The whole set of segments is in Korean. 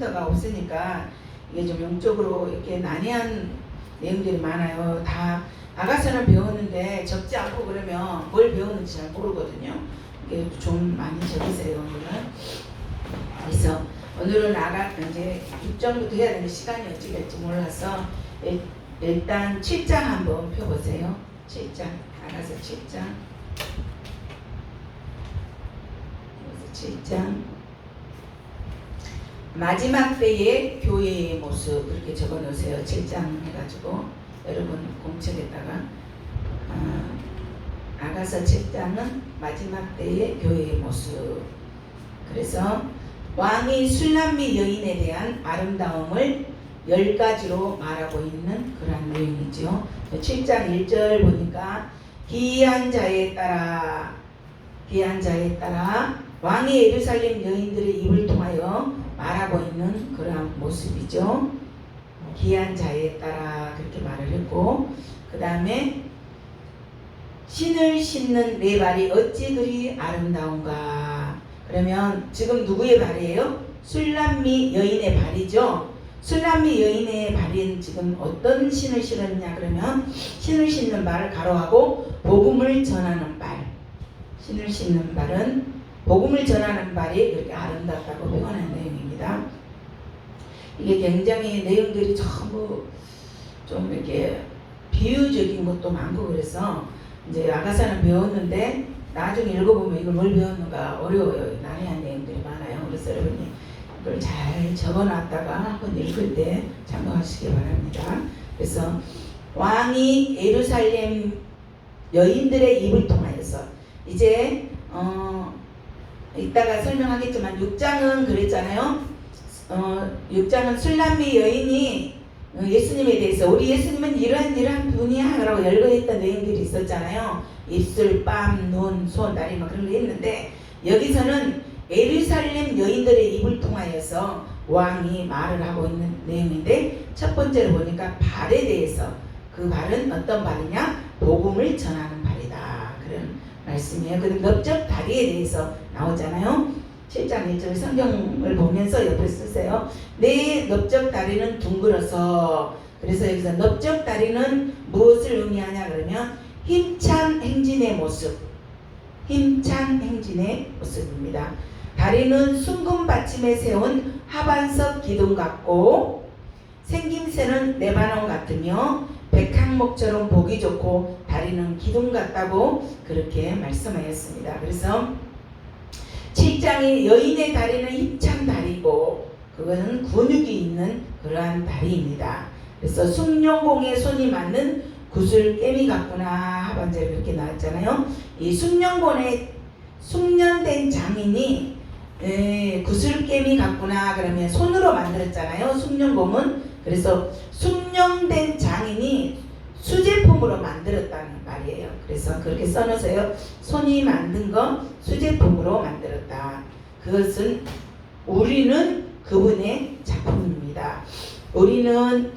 컴퓨터가 없으니까 이게 좀 영적으로 이렇게 난해한 내용들이 많아요. 다 아가서는 배웠는데 적지 않고 그러면 뭘 배웠는지 잘 모르거든요. 이게 좀 많이 적으세요, 오늘은. 그래서 오늘은 이제 6장부터 해야 되는 시간이 어찌 될지 몰라서 일단 7장 한번 펴보세요. 7장. 아가서 7장. 7장. 마지막 때의 교회의 모습 그렇게 적어 놓으세요. 7장 해가지고 여러분 공책에다가 아가서 7장은 마지막 때의 교회의 모습. 그래서 왕이 술람미 여인에 대한 아름다움을 10가지로 말하고 있는 그런 내용이죠. 7장 1절 보니까 기이한 자에 따라 왕이 예루살렘 여인들의 입을 통하여 말하고 있는 그러한 모습이죠. 기이한 자에 따라 그렇게 말을 했고, 그 다음에 신을 신는 내 발이 어찌 그리 아름다운가. 그러면 지금 누구의 발이에요? 술람미 여인의 발이죠. 술람미 여인의 발은 지금 어떤 신을 신었냐 그러면 신을 신는 발 가로하고 복음을 전하는 발. 신을 신는 발은 복음을 전하는 발이 그렇게 아름답다고 표현한 내용입니다. 이게 굉장히 내용들이 전부 좀 이렇게 비유적인 것도 많고 그래서 이제 아가서는 배웠는데 나중에 읽어보면 이걸 뭘 배웠는가 어려워요. 난해한 내용들이 많아요. 그래서 여러분이 이걸 잘 적어놨다가 한번 읽을 때 참고하시기 바랍니다. 그래서 왕이 예루살렘 여인들의 입을 통하여서 이제 이따가 설명하겠지만 6장은 그랬잖아요. 6장은 술람미 여인이 예수님에 대해서 우리 예수님은 이러한 분이야 라고 열거했던 내용들이 있었잖아요. 입술, 뺨, 눈, 손, 다리 막 그런 거 했는데 여기서는 예루살렘 여인들의 입을 통하여서 왕이 말을 하고 있는 내용인데 첫 번째로 보니까 발에 대해서 그 발은 어떤 발이냐? 복음을 전하는 발이다. 그런 말씀이에요. 그리고 넓적 다리에 대해서 나오잖아요. 7장 1절 성경을 보면서 옆에 쓰세요. 내 넓적 다리는 둥글어서. 그래서 여기서 넓적 다리는 무엇을 의미하냐 그러면 힘찬 행진의 모습. 힘찬 행진의 모습입니다. 다리는 순금 받침에 세운 하반석 기둥 같고 생김새는 레바논 같으며 백항목처럼 보기 좋고 다리는 기둥 같다고 그렇게 말씀하였습니다. 그래서 7장이 여인의 다리는 힘찬 다리고 그것은 근육이 있는 그러한 다리입니다. 그래서 숭늉공에 손이 맞는 구슬깨미 같구나 하반절에 그렇게 나왔잖아요. 이 숙련된 장인이 구슬깨미 같구나 그러면 손으로 만들었잖아요. 숙련공은. 그래서 숙련된 장인이 수제품으로 만들었다는 말이에요. 그래서 그렇게 써놓으세요. 손이 만든 거 수제품으로 만들었다. 그것은 우리는 그분의 작품입니다. 우리는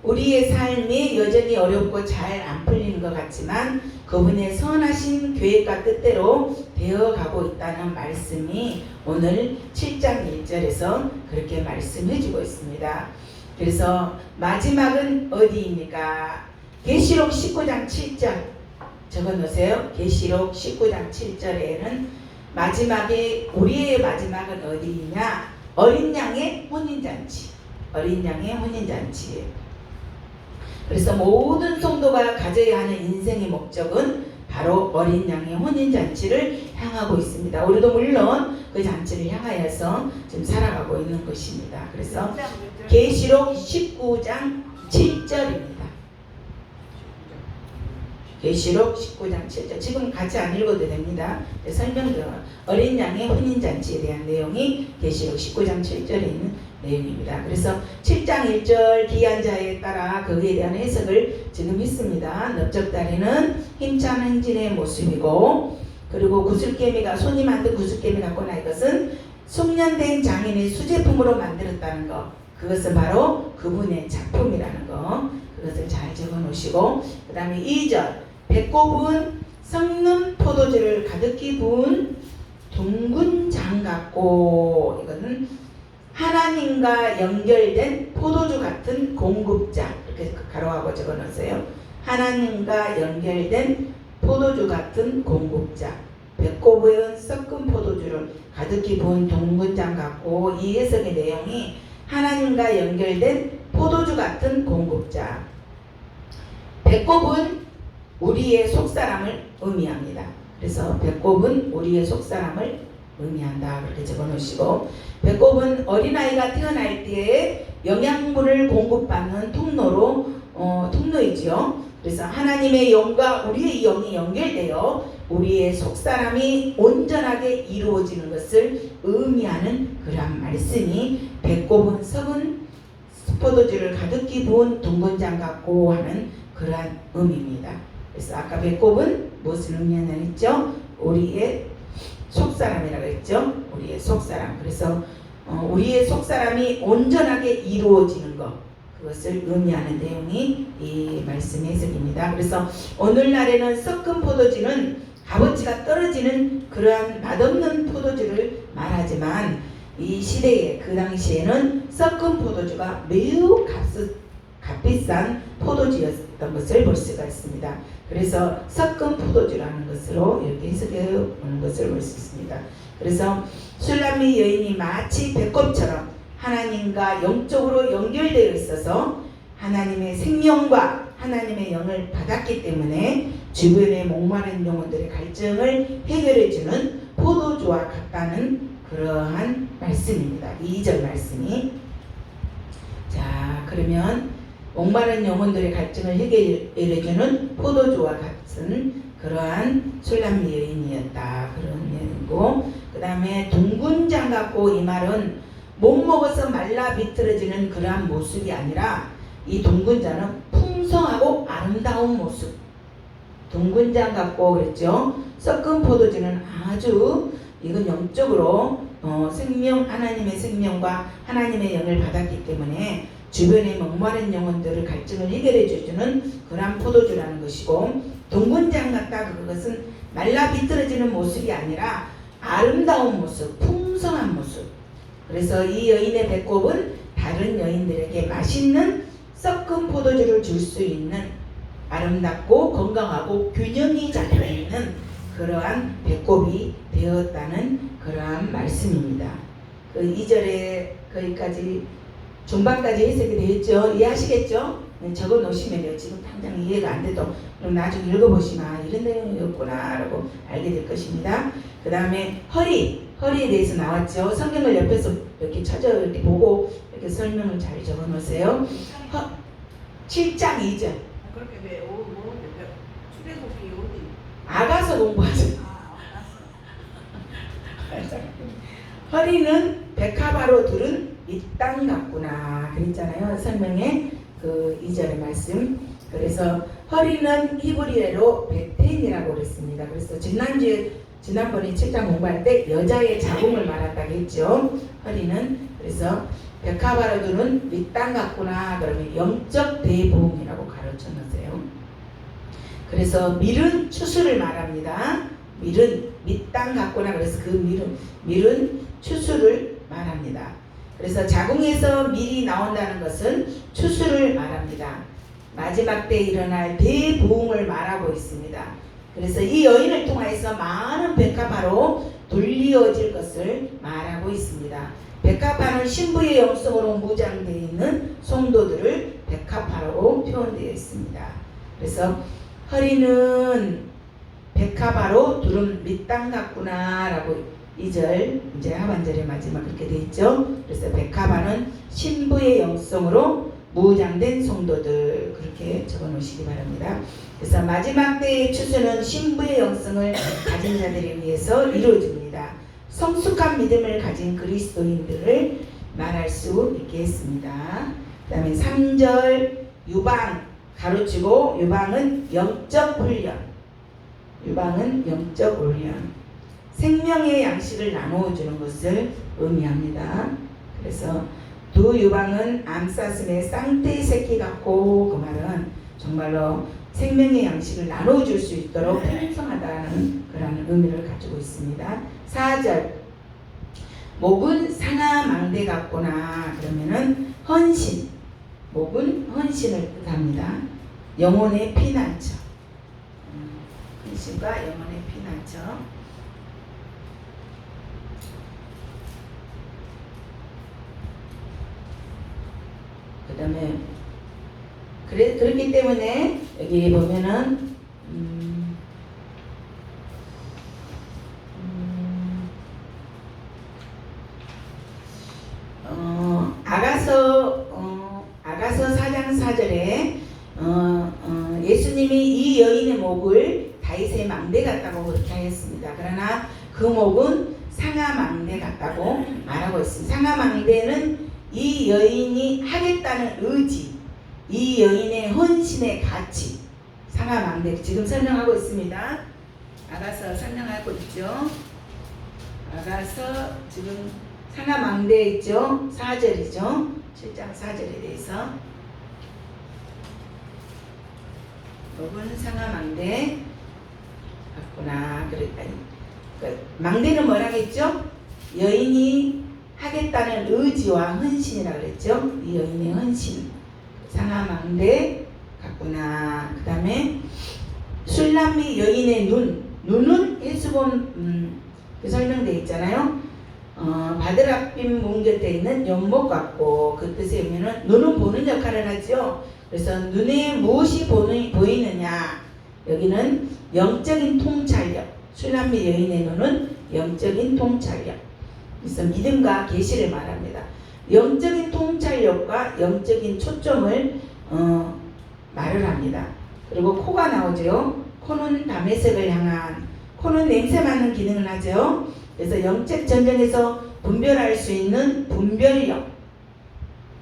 우리의 삶이 여전히 어렵고 잘 안 풀리는 것 같지만 그분의 선하신 계획과 뜻대로 되어가고 있다는 말씀이 오늘 7장 1절에서 그렇게 말씀해주고 있습니다. 그래서 마지막은 어디입니까? 계시록 19장 7절 적어놓으세요. 계시록 19장 7절에는 마지막에 우리의 마지막은 어디냐? 어린 양의 혼인잔치. 어린 양의 혼인잔치. 그래서 모든 성도가 가져야 하는 인생의 목적은 바로 어린 양의 혼인잔치를 향하고 있습니다. 우리도 물론 그 잔치를 향하여서 지금 살아가고 있는 것입니다. 그래서 계시록 19장 7절입니다. 계시록 19장 7절. 지금 같이 안 읽어도 됩니다. 설명드려. 어린 양의 혼인잔치에 대한 내용이 계시록 19장 7절에 있는 내용입니다. 그래서 7장 1절 기이한 자에 따라 거기에 대한 해석을 지금 했습니다. 넓적다리는 힘찬 행진의 모습이고 그리고 구슬개미가 손이 만든 구슬개미 같거나 이것은 숙련된 장인이 수제품으로 만들었다는 것. 그것은 바로 그분의 작품이라는 거. 그것을 잘 적어 놓으시고 그 다음에 2절 배꼽은 썩는 포도주를 가득히 부은 둥근 장 같고 이거는 하나님과 연결된 포도주 같은 공급자. 이렇게 가로하고 적어놓으세요. 하나님과 연결된 포도주 같은 공급자. 배꼽 부은 섞은 포도주를 가득히 부은 동근장 같고, 이 해석의 내용이 하나님과 연결된 포도주 같은 공급자. 배꼽은 우리의 속사람을 의미합니다. 그래서 배꼽은 우리의 속사람을 의미한다. 그렇게 적어놓으시고, 배꼽은 어린아이가 태어날 때에 영양분을 공급받는 통로이지요. 그래서 하나님의 영과 우리의 영이 연결되어 우리의 속사람이 온전하게 이루어지는 것을 의미하는 그러한 말씀이 배꼽은 썩은 포도주를 가득히 부은 동건장 같고 하는 그러한 의미입니다. 그래서 아까 배꼽은 무엇을 의미하냐 했죠? 우리의 속사람이라고 했죠? 우리의 속사람. 그래서 우리의 속사람이 온전하게 이루어지는 것, 그것을 의미하는 내용이 이 말씀의 해석입니다. 그래서 오늘날에는 섞은 포도주는 값어치가 떨어지는 그러한 맛없는 포도주를 말하지만, 이 시대에 그 당시에는 섞은 포도주가 매우 값비싼 포도주였던 것을 볼 수가 있습니다. 그래서 섞은 포도주라는 것으로 이렇게 해석해 오는 것을 볼 수 있습니다. 그래서 술람미 여인이 마치 배꼽처럼 하나님과 영적으로 연결되어 있어서 하나님의 생명과 하나님의 영을 받았기 때문에 주변의 목마른 영혼들의 갈증을 해결해주는 포도주와 같다는 그러한 말씀입니다. 2절 말씀이. 자, 그러면 목마른 영혼들의 갈증을 해결해주는 포도주와 같은 그러한 술람미 여인이었다. 그런 내용이고, 그 다음에 동군장 같고, 이 말은 못 먹어서 말라 비틀어지는 그러한 모습이 아니라, 이 동군자는 풍성하고 아름다운 모습. 동군장 같고 그랬죠. 섞은 포도주는 아주, 이건 영적으로 하나님의 생명과 하나님의 영을 받았기 때문에 주변의 목마른 영혼들을 갈증을 해결해 주는 그러한 포도주라는 것이고, 동군장 같다, 그것은 말라 비틀어지는 모습이 아니라 아름다운 모습, 풍성한 모습. 그래서 이 여인의 배꼽은 다른 여인들에게 맛있는 섞은 포도주를 줄 수 있는 아름답고 건강하고 균형이 잡혀있는 그러한 배꼽이 되었다는 그러한 말씀입니다. 그 2절에 거기까지 중반까지 해석이 되었죠. 이해하시겠죠? 적어 놓으시면요, 지금 당장 이해가 안 돼도 그럼 나중에 읽어보시면 이런 내용이었구나 라고 알게 될 것입니다. 그 다음에 허리에 대해서 나왔죠. 성경을 옆에서 이렇게 이렇게 보고 이렇게 설명을 잘 적어 놓으세요. 7장 2절. 그렇게 왜 출애굽기 어디? 아가서 공부하죠. 허리는 백합화로 두른 밑땅 같구나 그랬잖아요. 설명에 그 2절의 말씀. 그래서 허리는 히브리어로 베텐이라고 그랬습니다. 그래서 지난번에 7장 공부할 때 여자의 자궁을 말한다고 했죠. 허리는. 그래서 백합화로 두른 밑땅 같구나 그러면 영적 대부흥이라고 가르쳐 놓으세요. 그래서 밀은 추수를 말합니다. 밀은 밑땅 같구나. 그래서 그 밀은 추수를 말합니다. 그래서 자궁에서 밀이 나온다는 것은 추수를 말합니다. 마지막 때 일어날 대부흥을 말하고 있습니다. 그래서 이 여인을 통하여서 많은 백합화로 돌리어질 것을 말하고 있습니다. 백합화는 신부의 영성으로 무장되어 있는 성도들을 백합화로 표현되어 있습니다. 그래서 허리는 백합화로 두른 밑땅 같구나 라고 2절 이제 하반절의 마지막 그렇게 되어 있죠. 그래서 백합화는 신부의 영성으로 무장된 성도들 그렇게 적어 놓으시기 바랍니다. 그래서 마지막 때의 추수는 신부의 영성을 가진 자들에 위해서 이루어집니다. 성숙한 믿음을 가진 그리스도인들을 말할 수 있게 했습니다. 그 다음에 3절 유방 가로치고, 유방은 영적 훈련. 유방은 영적 훈련. 생명의 양식을 나누어 주는 것을 의미합니다. 그래서 두 유방은 암사슴의 쌍떼 새끼 같고, 그 말은 정말로 생명의 양식을 나누어 줄 수 있도록 풍성하다는 그런 의미를 가지고 있습니다. 4절 목은 상하망대 같구나. 그러면은 헌신. 목은 헌신을 뜻합니다. 영혼의 피난처. 헌신과 영혼의 피난처. 그 다음에 그렇기 때문에 여기 보면은 아가서 4장 4절에 예수님이 이 여인의 목을 다윗의 망대 같다고 그렇게 하였습니다. 그러나 그 목은 상하망대 같다고 말하고 있습니다. 상하망대는 이 여인이 하겠다는 의지, 이 여인의 헌신의 가치, 상하망대 지금 설명하고 있습니다. 아가서 설명하고 있죠. 아가서 지금 상하망대 있죠. 4절이죠. 7장 4절에 대해서 목은 상하망대 같구나. 그랬다니. 망대는 뭐라겠죠? 여인이 하겠다는 의지와 헌신이라 그랬죠. 이 여인의 헌신. 상하망대 같구나. 그 다음에 술람미 여인의 눈은 해수본 설명되어 있잖아요. 바드랍빛 문 곁에 있는 연못 같고, 그 뜻에 의미는 눈은 보는 역할을 하죠. 그래서 눈에 무엇이 보이느냐, 여기는 영적인 통찰력. 술람미 여인의 눈은 영적인 통찰력. 그래서 믿음과 계시를 말합니다. 영적인 통찰력과 영적인 초점을 말을 합니다. 그리고 코가 나오죠. 코는 담에색을 향한, 코는 냄새 맡는 기능을 하죠. 그래서 영적 전쟁에서 분별할 수 있는 분별력,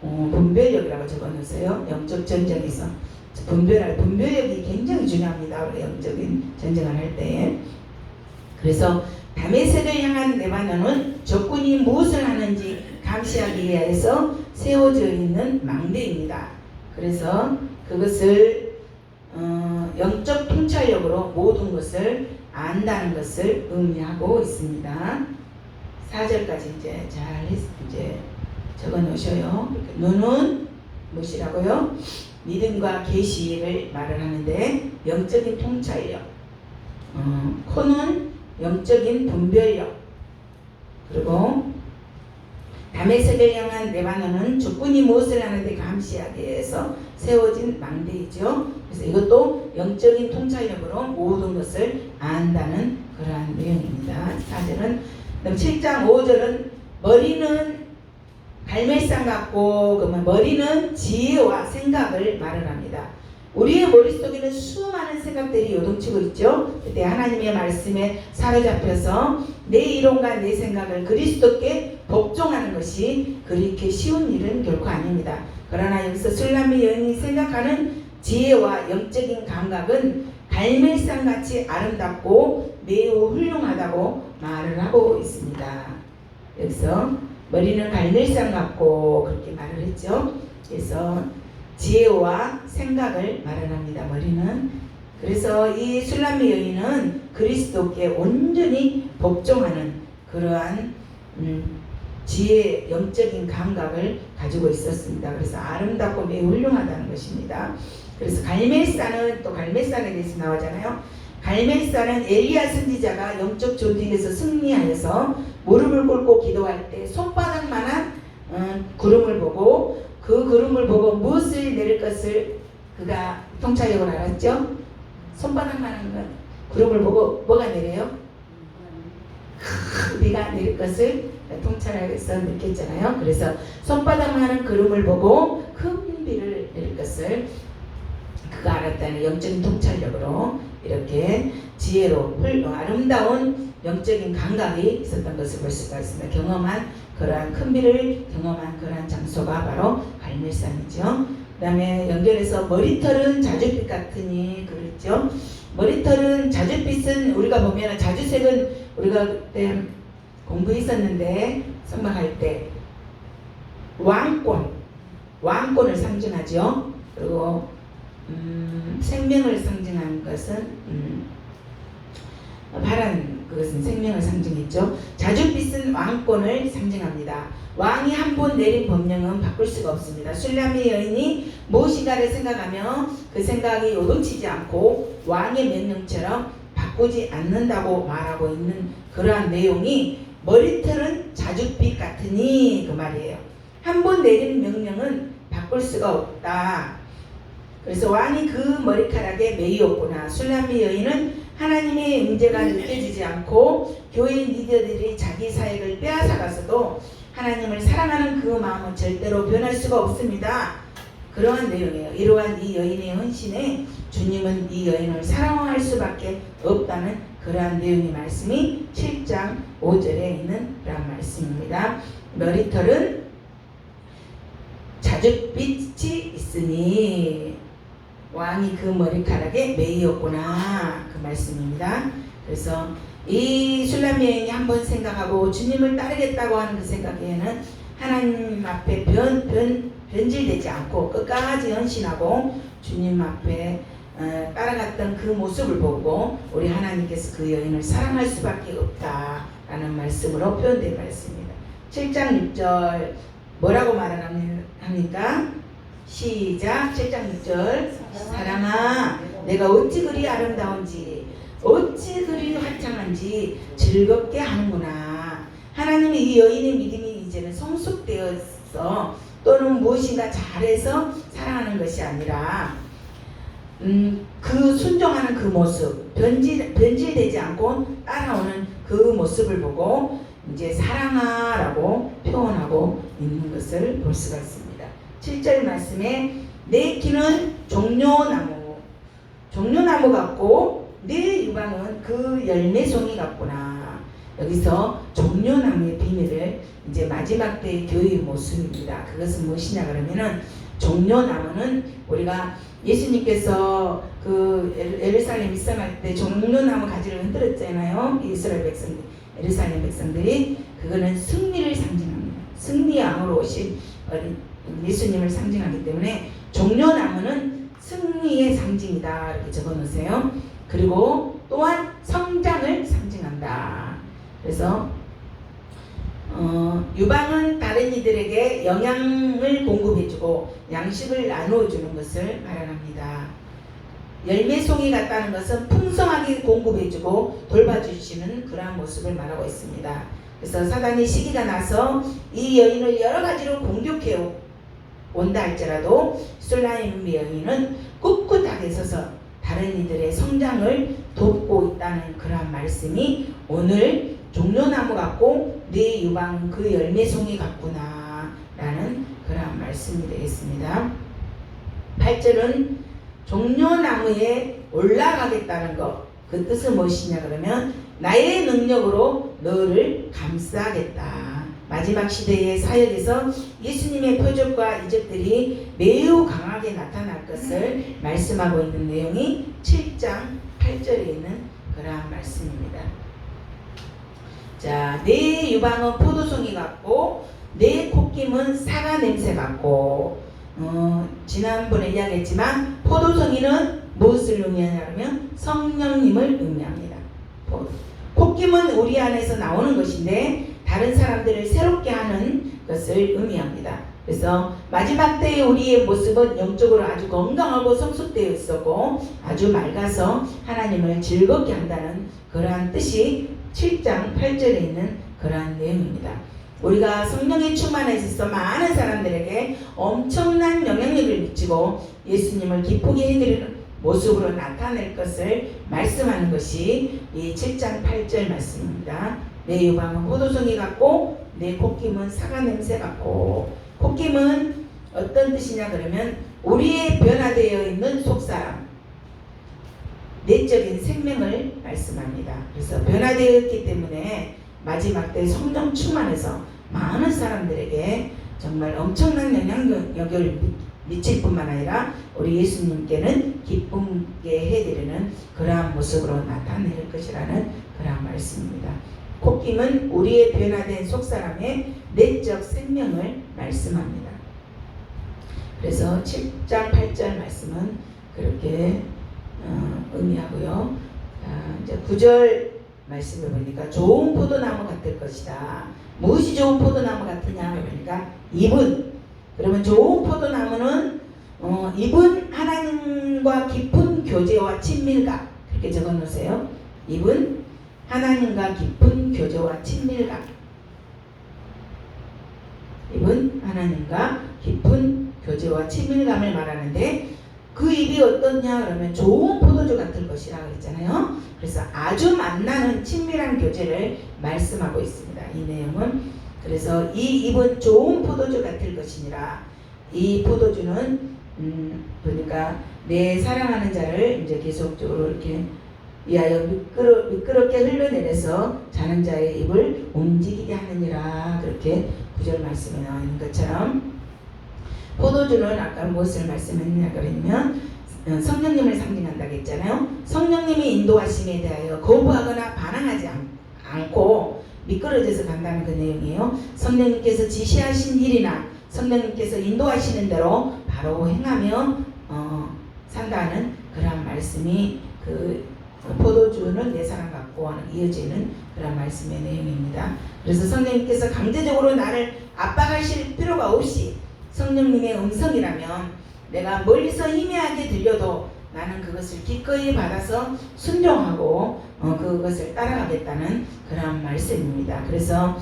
분별력이라고 적어놓으세요. 영적 전쟁에서 분별력이 굉장히 중요합니다. 우리 영적인 전쟁을 할 때. 그래서 다메섹을 향한 레바논은 적군이 무엇을 하는지 감시하기 위해서 세워져 있는 망대입니다. 그래서 그것을 영적 통찰력으로 모든 것을 안다는 것을 의미하고 있습니다. 4절까지 이제 적어 놓으셔요. 눈은 무엇이라고요? 믿음과 계시를 말을 하는데 영적인 통찰력. 코는 영적인 분별력. 그리고 다메섹을 향한 레바논은 적군이 무엇을 하는데 감시하기 위해서 세워진 망대이죠. 그래서 이것도 영적인 통찰력으로 모든 것을 안다는 그러한 내용입니다. 4절은, 그다음 7장 5절은 머리는 갈멜산 같고, 그러면 머리는 지혜와 생각을 말을 합니다. 우리의 머릿속에는 수많은 생각들이 요동치고 있죠. 그때 하나님의 말씀에 사로잡혀서 내 이론과 내 생각을 그리스도께 복종하는 것이 그렇게 쉬운 일은 결코 아닙니다. 그러나 여기서 술람미 여인이 생각하는 지혜와 영적인 감각은 갈멜산같이 아름답고 매우 훌륭하다고 말을 하고 있습니다. 여기서 머리는 갈멜산 같고 그렇게 말을 했죠. 그래서 지혜와 생각을 말합니다. 머리는. 그래서 이 술람미 여인은 그리스도께 온전히 복종하는 그러한 지혜, 영적인 감각을 가지고 있었습니다. 그래서 아름답고 매우 훌륭하다는 것입니다. 그래서 갈멜산은, 또 갈멜산에 대해서 나오잖아요. 갈멜산은 엘리야 선지자가 영적 전쟁에서 승리하여서 무릎을 꿇고 기도할 때 손바닥만한 구름을 보고, 그 구름을 보고 무엇을 내릴 것을 그가 통찰력을 알았죠. 손바닥만한 건 구름을 보고 뭐가 내려요? 큰 비가 내릴 것을 통찰해서 느꼈잖아요. 그래서 손바닥만한 구름을 보고 큰 비를 내릴 것을 그가 알았다는 영적인 통찰력으로 이렇게 지혜로 아름다운 영적인 감각이 있었던 것을 볼 수가 있습니다. 경험한 그러한 큰 비를 경험한 그러한 장소가 바로 갈멜산이죠. 그 다음에 연결해서 머리털은 자줏빛 같으니 그랬죠. 머리털은 자줏빛은 우리가 보면 자주색은 우리가 그때 공부했었는데 성막할 때 왕권을 상징하죠. 그리고 생명을 상징하는 것은 파란 그것은 생명을 상징했죠. 자줏빛은 왕권을 상징합니다. 왕이 한 번 내린 법령은 바꿀 수가 없습니다. 술람미 여인이 무엇인가를 생각하며 그 생각이 요동치지 않고 왕의 명령처럼 바꾸지 않는다고 말하고 있는 그러한 내용이 머리털은 자줏빛 같으니 그 말이에요. 한 번 내린 명령은 바꿀 수가 없다. 그래서 왕이 그 머리카락에 매이었구나. 술람미 여인은 하나님의 임재가 느껴지지 않고 교회 리더들이 자기 사역을 빼앗아가서도 하나님을 사랑하는 그 마음은 절대로 변할 수가 없습니다. 그러한 내용이에요. 이러한 이 여인의 헌신에 주님은 이 여인을 사랑할 수밖에 없다는 그러한 내용의 말씀이 7장 5절에 있는 그런 말씀입니다. 머리털은 자줏빛이 있으니 왕이 그 머리카락에 매이었구나 그 말씀입니다. 그래서 이 술람미 여인이 한번 생각하고 주님을 따르겠다고 하는 그 생각에는 하나님 앞에 변질되지 않고 끝까지 헌신하고 주님 앞에 따라갔던 그 모습을 보고 우리 하나님께서 그 여인을 사랑할 수밖에 없다라는 말씀으로 표현된 말씀입니다. 7장 6절 뭐라고 말합니까? 시작. 7장 6절 사랑아 내가 어찌 그리 아름다운지 어찌 그리 화창한지 즐겁게 하는구나. 하나님의 이 여인의 믿음이 이제는 성숙되어서 또는 무엇인가 잘해서 사랑하는 것이 아니라 그 순종하는 그 모습 변질되지 않고 따라오는 그 모습을 보고 이제 사랑하라고 표현하고 있는 것을 볼 수가 있습니다. 7절 말씀에 내 키는 종려나무 같고 내 유방은 그 열매송이 같구나. 여기서 종려나무의 비밀을 이제 마지막 때의 교회의 모습입니다. 그것은 무엇이냐 그러면은 종려나무는 우리가 예수님께서 그 예루살렘 입성할 때 종려나무 가지를 흔들었잖아요. 이스라엘 백성들, 예루살렘 백성들이 그거는 승리를 상징합니다. 승리 왕으로 오신 예수님을 상징하기 때문에 종려나무는 승리의 상징이다 이렇게 적어놓으세요. 그리고 또한 성장을 상징한다. 그래서 유방은 다른 이들에게 영양을 공급해주고 양식을 나누어주는 것을 말합니다. 열매송이 같다는 것은 풍성하게 공급해주고 돌봐주시는 그러한 모습을 말하고 있습니다. 그래서 사단이 시기가 나서 이 여인을 여러 가지로 공격해 온다 할지라도 술람미 여인은 꿋꿋하게 서서 다른 이들의 성장을 돕고 있다는 그러한 말씀이 오늘 종려나무 같고 내 유방 그 열매송이 같구나 라는 그러한 말씀이 되겠습니다. 8절은 종려나무에 올라가겠다는 것, 그 뜻은 무엇이냐 그러면 나의 능력으로 너를 감싸겠다. 마지막 시대의 사역에서 예수님의 표적과 이적들이 매우 강하게 나타날 것을 말씀하고 있는 내용이 7장 8절에 있는 그러한 말씀입니다. 자, 내 유방은 포도송이 같고 내 콧김은 사과 냄새 같고 지난번에 이야기했지만 포도송이는 무엇을 의미하냐면 성령님을 의미합니다. 콧김은 우리 안에서 나오는 것인데 다른 사람들을 새롭게 하는 것을 의미합니다. 그래서 마지막 때의 우리의 모습은 영적으로 아주 건강하고 성숙되어 있었고 아주 맑아서 하나님을 즐겁게 한다는 그러한 뜻이 7장 8절에 있는 그러한 내용입니다. 우리가 성령의 충만에 있어서 많은 사람들에게 엄청난 영향력을 미치고 예수님을 기쁘게 해드리는 모습으로 나타낼 것을 말씀하는 것이 이 7장 8절 말씀입니다. 내 유방은 포도송이 같고 내 콧김은 사과 냄새 같고. 콧김은 어떤 뜻이냐 그러면 우리의 변화되어 있는 속사람, 내적인 생명을 말씀합니다. 그래서 변화되었기 때문에 마지막 때 성령 충만해서 많은 사람들에게 정말 엄청난 영향력을 미칠 뿐만 아니라 우리 예수님께는 기쁘게 해드리는 그러한 모습으로 나타낼 것이라는 그러한 말씀입니다. 콧김은 우리의 변화된 속사람의 내적 생명을 말씀합니다. 그래서 7장 8절 말씀은 그렇게 의미하고요. 자, 이제 9절 말씀을 보니까 좋은 포도나무 같을 것이다. 무엇이 좋은 포도나무 같으냐 그러니까 이분. 그러면 좋은 포도나무는 이분 하나님과 깊은 교제와 친밀감 그렇게 적어놓으세요. 이분 하나님과 깊은 교제와 친밀감. 이분 하나님과 깊은 교제와 친밀감을 말하는데 그 입이 어떻냐 그러면 좋은 포도주 같을 것이라 그랬잖아요. 그래서 아주 만나는 친밀한 교제를 말씀하고 있습니다. 이 내용은 그래서 이 입은 좋은 포도주 같을 것이니라. 이 포도주는 그러니까 내 사랑하는 자를 이제 계속적으로 이렇게 위하여 미끄럽게 흘러내려서 자는 자의 입을 움직이게 하느니라. 그렇게 구절 말씀에 나와 있는 것처럼 포도주는 아까 무엇을 말씀했냐 그러면 성령님을 상징한다고 했잖아요. 성령님이 인도하심에 대하여 거부하거나 반항하지 않고 미끄러져서 간다는 그 내용이에요. 성령님께서 지시하신 일이나 성령님께서 인도하시는 대로 바로 행하며 산다는 그런 말씀이 그 포도주는 내 사랑 같고 이어지는 그런 말씀의 내용입니다. 그래서 성령님께서 강제적으로 나를 압박하실 필요가 없이 성령님의 음성이라면 내가 멀리서 희미하게 들려도 나는 그것을 기꺼이 받아서 순종하고 그것을 따라가겠다는 그런 말씀입니다. 그래서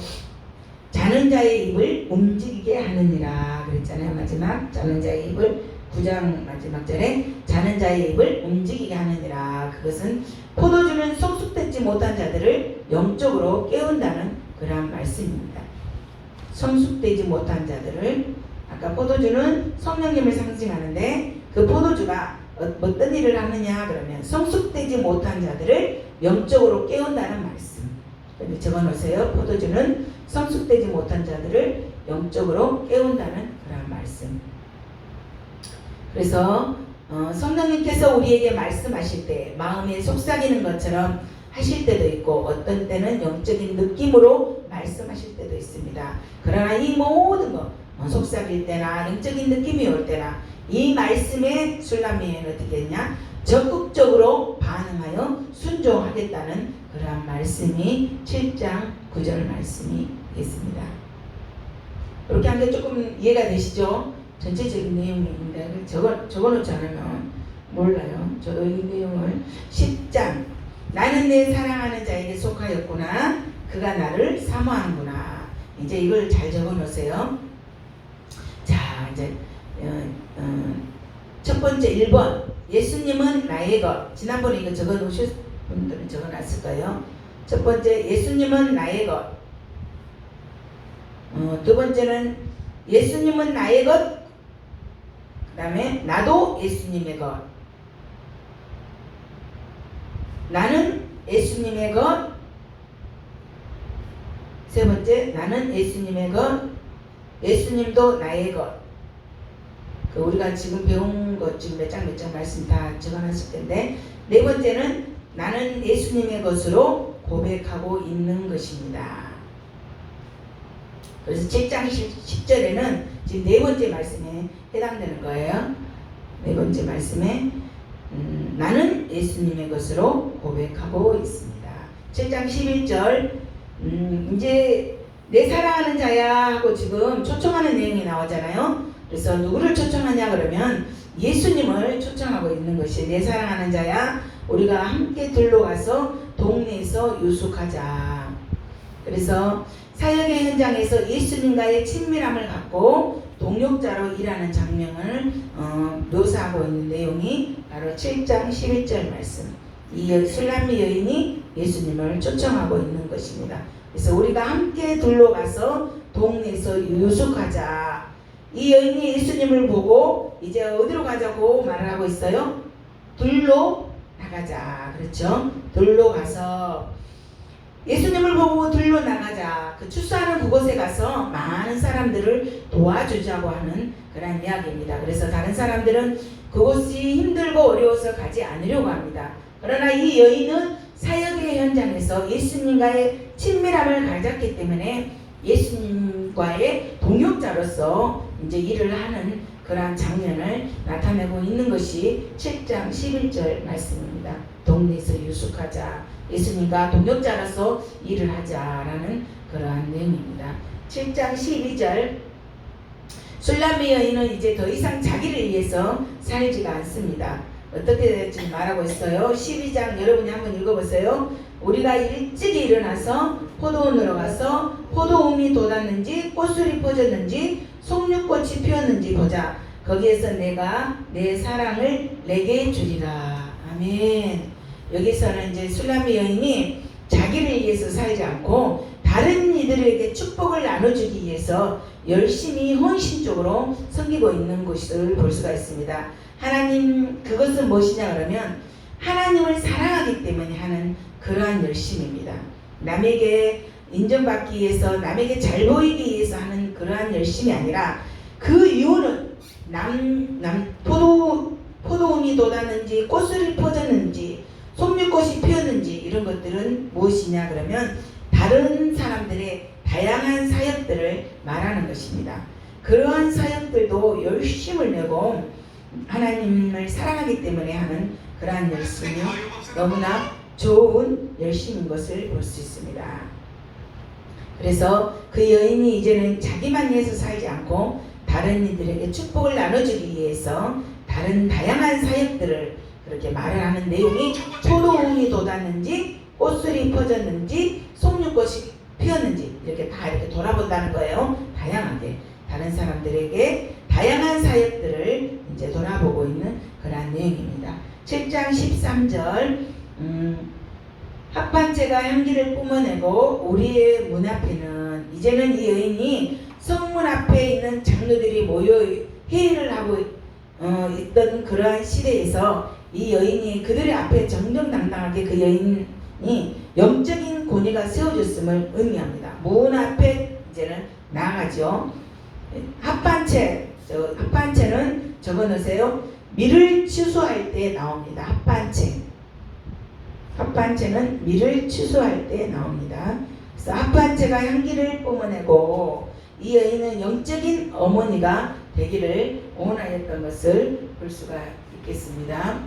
자는 자의 입을 움직이게 하느니라 그랬잖아요. 마지막 자는 자의 입을 9장 마지막 절에 자는 자의 입을 움직이게 하느니라. 그것은 포도주는 성숙되지 못한 자들을 영적으로 깨운다는 그러한 말씀입니다. 성숙되지 못한 자들을 아까 포도주는 성령님을 상징하는데 그 포도주가 어떤 일을 하느냐 그러면 성숙되지 못한 자들을 영적으로 깨운다는 말씀. 적어놓으세요. 포도주는 성숙되지 못한 자들을 영적으로 깨운다는 그런 말씀. 그래서 성령님께서 우리에게 말씀하실 때 마음에 속삭이는 것처럼 하실 때도 있고 어떤 때는 영적인 느낌으로 말씀하실 때도 있습니다. 그러나 이 모든 것 속삭일 때나 영적인 느낌이 올 때나 이 말씀에 술람미에는 어떻게 했냐? 적극적으로 반응하여 순종하겠다는 그러한 말씀이 7장 9절 말씀이 있습니다. 이렇게 한 게 조금 이해가 되시죠? 전체적인 내용입니다. 적어놓지 않으면 몰라요. 저도 이 내용을 10장 나는 내 사랑하는 자에게 속하였구나. 그가 나를 사모하는구나. 이제 이걸 잘 적어놓으세요. 자, 이제 첫 번째 1번 예수님은 나의 것. 지난번에 이거 적어놓으실 분들은 적어놨을 거예요. 첫 번째 예수님은 나의 것. 두 번째는 예수님은 나의 것. 그 다음에 나도 예수님의 것. 나는 예수님의 것. 세 번째 나는 예수님의 것. 예수님도 나의 것. 우리가 지금 배운 것 지금 몇 장 말씀 다 적어놨을 텐데 네 번째는 나는 예수님의 것으로 고백하고 있는 것입니다. 그래서 7장 10절에는 지금 네 번째 말씀에 해당되는 거예요. 네 번째 말씀에 나는 예수님의 것으로 고백하고 있습니다. 7장 11절 이제 내 사랑하는 자야 하고 지금 초청하는 내용이 나오잖아요. 그래서 누구를 초청하냐 그러면 예수님을 초청하고 있는 것이 내 사랑하는 자야 우리가 함께 들러가서 동네에서 유숙하자. 그래서 사역의 현장에서 예수님과의 친밀함을 갖고 동역자로 일하는 장면을 묘사하고 있는 내용이 바로 7장 11절 말씀. 이 술람미 여인이 예수님을 초청하고 있는 것입니다. 그래서 우리가 함께 둘러가서 동네에서 유숙하자. 이 여인이 예수님을 보고 이제 어디로 가자고 말을 하고 있어요? 둘로 나가자. 그렇죠? 둘로 가서 예수님을 보고 들로 나가자. 그 출소하는 그곳에 가서 많은 사람들을 도와주자고 하는 그런 이야기입니다. 그래서 다른 사람들은 그곳이 힘들고 어려워서 가지 않으려고 합니다. 그러나 이 여인은 사역의 현장에서 예수님과의 친밀함을 가졌기 때문에 예수님과의 동역자로서 이제 일을 하는 그러한 장면을 나타내고 있는 것이 7장 11절 말씀입니다. 동네에서 유숙하자. 예수님과 동역자로서 일을 하자라는 그러한 내용입니다. 7장 12절 술람미 여인은 이제 더 이상 자기를 위해서 살지가 않습니다. 어떻게 지금 말하고 있어요? 12장 여러분이 한번 읽어보세요. 우리가 일찍이 일어나서 포도원으로 가서 포도움이 돋았는지 꽃술이 퍼졌는지 송잎꽃이 피었는지 보자. 거기에서 내가 내 사랑을 내게 주리라. 아멘. 여기서는 이제 술람미 여인이 자기를 위해서 살지 않고 다른 이들에게 축복을 나눠주기 위해서 열심히 헌신적으로 섬기고 있는 것을 볼 수가 있습니다. 하나님, 그것은 무엇이냐 그러면 하나님을 사랑하기 때문에 하는 그러한 열심입니다. 남에게 인정받기 위해서, 남에게 잘 보이기 위해서 하는 그러한 열심이 아니라 그 이유는 포도움이 돋았는지 꽃술이 퍼졌는지 송잎꽃이 피었는지 이런 것들은 무엇이냐 그러면 다른 사람들의 다양한 사역들을 말하는 것입니다. 그러한 사역들도 열심을 내고 하나님을 사랑하기 때문에 하는 그러한 열심이 너무나 좋은 열심인 것을 볼 수 있습니다. 그래서 그 여인이 이제는 자기만 위해서 살지 않고 다른 이들에게 축복을 나눠주기 위해서 다른 다양한 사역들을 그렇게 말을 하는 내용이 포도움이 돋았는지 꽃술이 퍼졌는지 송잎꽃이 피었는지 이렇게 다 이렇게 돌아본다는 거예요. 다양하게 다른 사람들에게 다양한 사역들을 이제 돌아보고 있는 그러한 내용입니다. 7장 13절 합판체가 향기를 뿜어내고 우리의 문 앞에는 이제는 이 여인이 성문 앞에 있는 장로들이 모여 회의를 하고 있던 그러한 시대에서 이 여인이 그들의 앞에 정정당당하게 그 여인이 영적인 권위가 세워졌음을 의미합니다. 문 앞에 이제는 나아가죠. 합판체는 적어놓으세요. 밀을 취소할 때 나옵니다. 합판체는 밀을 취소할 때 나옵니다. 그래서 합판체가 향기를 뿜어내고 이 여인은 영적인 어머니가 되기를 원하였던 것을 볼 수가 있겠습니다.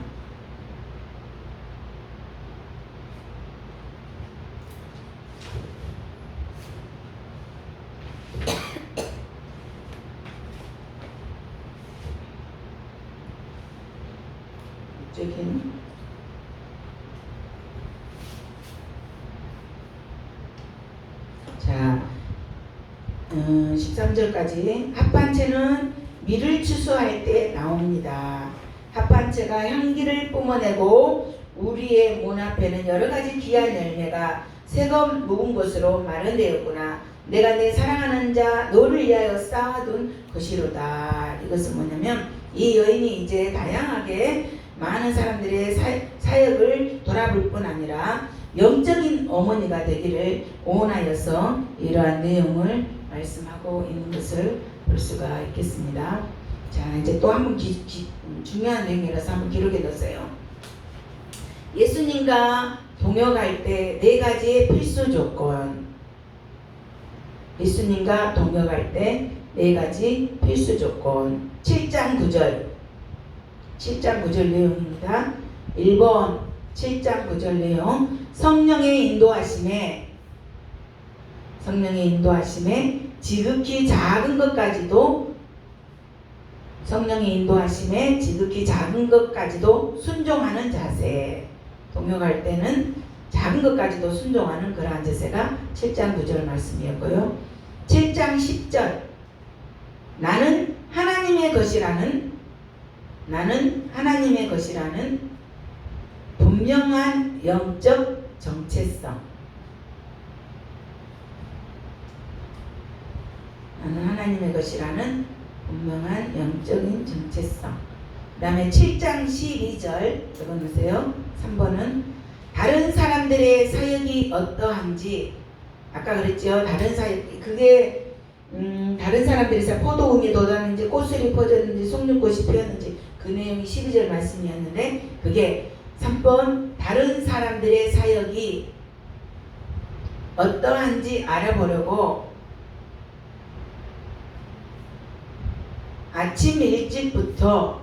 자, 13절까지 합판체는 밀을 취소할 때 나옵니다. 합판체가 향기를 뿜어내고 우리의 문 앞에는 여러가지 귀한 열매가 새검 묵은 것으로 마련되었구나. 내가 내 사랑하는 자 너를 위하여 쌓아둔 것이로다. 이것은 뭐냐면 이 여인이 이제 다양하게 많은 사람들의 사역을 돌아볼 뿐 아니라 영적인 어머니가 되기를 원하여서 이러한 내용을 말씀하고 있는 것을 볼 수가 있겠습니다. 자, 이제 또 한 번 중요한 내용이라서 한번 기록해 놓으세요. 예수님과 동역할 때 네 가지의 필수 조건. 예수님과 동역할 때 네 가지 필수 조건. 7장 9절 내용입니다. 1번 7장 9절 내용. 성령의 인도하심에 지극히 작은 것까지도 순종하는 자세. 동역할 때는 작은 것까지도 순종하는 그러한 자세가 7장 9절 말씀이었고요. 7장 10절 나는 하나님의 것이라는 분명한 영적 정체성. 나는 하나님의 것이라는 분명한 영적인 정체성. 그 다음에 7장 12절 적어놓으세요. 3번은 다른 사람들의 사역이 어떠한지. 아까 그랬죠. 다른 사역, 그게 다른 사람들이 포도움이 돋았는지 꽃술이 퍼졌는지 송잎꽃이 피었는지 그 내용이 12절 말씀이었는데 그게 3번 다른 사람들의 사역이 어떠한지 알아보려고 아침 일찍부터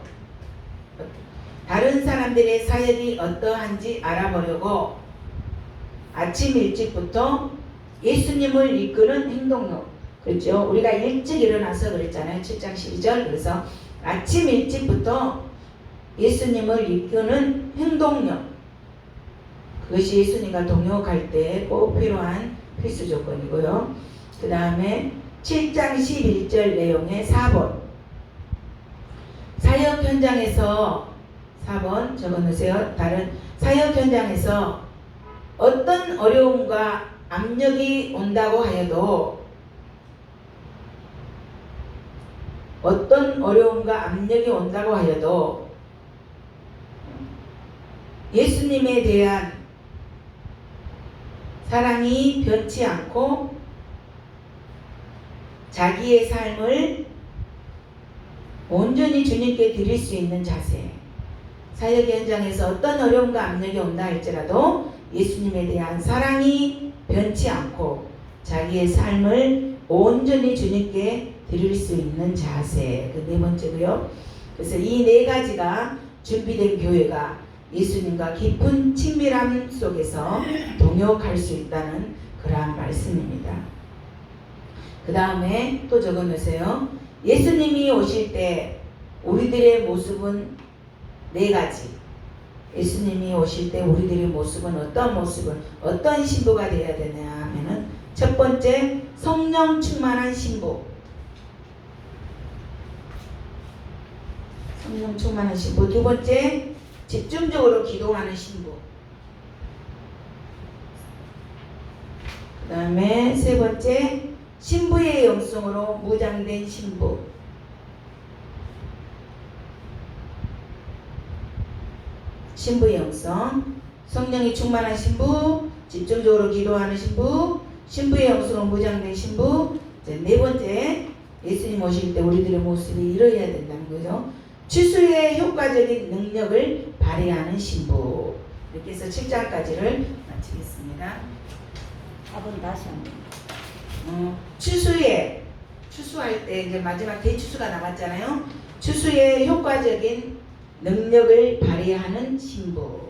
다른 사람들의 사역이 어떠한지 알아보려고 아침 일찍부터 예수님을 이끄는 행동력. 그렇죠? 우리가 일찍 일어나서 그랬잖아요. 7장 12절. 그래서 아침 일찍부터 예수님을 이끄는 행동력. 그것이 예수님과 동역할 때 꼭 필요한 필수 조건이고요. 그 다음에 7장 11절 내용의 4번. 사역 현장에서 4번 적어놓으세요. 다른 사역 현장에서 어떤 어려움과 압력이 온다고 하여도 예수님에 대한 사랑이 변치 않고 자기의 삶을 온전히 주님께 드릴 수 있는 자세. 사역 현장에서 어떤 어려움과 압력이 온다 할지라도 예수님에 대한 사랑이 변치 않고 자기의 삶을 온전히 주님께 드릴 수 있는 자세. 그 네 번째고요. 그래서 이 네 가지가 준비된 교회가 예수님과 깊은 친밀함 속에서 동역할 수 있다는 그러한 말씀입니다. 그 다음에 또 적어놓으세요. 예수님이 오실 때 우리들의 모습은 네 가지. 예수님이 오실 때 우리들의 모습은 어떤 신부가 되어야 되냐 하면은 첫 번째 성령 충만한 신부. 성령 충만한 신부. 두 번째 집중적으로 기도하는 신부. 그 다음에 세 번째 신부의 영성으로 무장된 신부. 신부의 영성, 성령이 충만한 신부, 집중적으로 기도하는 신부, 신부의 영성으로 무장된 신부. 네 번째, 예수님 오실 때 우리들의 모습이 이뤄야 된다는 거죠. 추수의 효과적인 능력을 발휘하는 신부. 이렇게 해서 7장까지를 마치겠습니다. 4번 다시 한번. 추수할 때 이제 마지막 대추수가 남았잖아요. 추수의 효과적인 능력을 발휘하는 신부.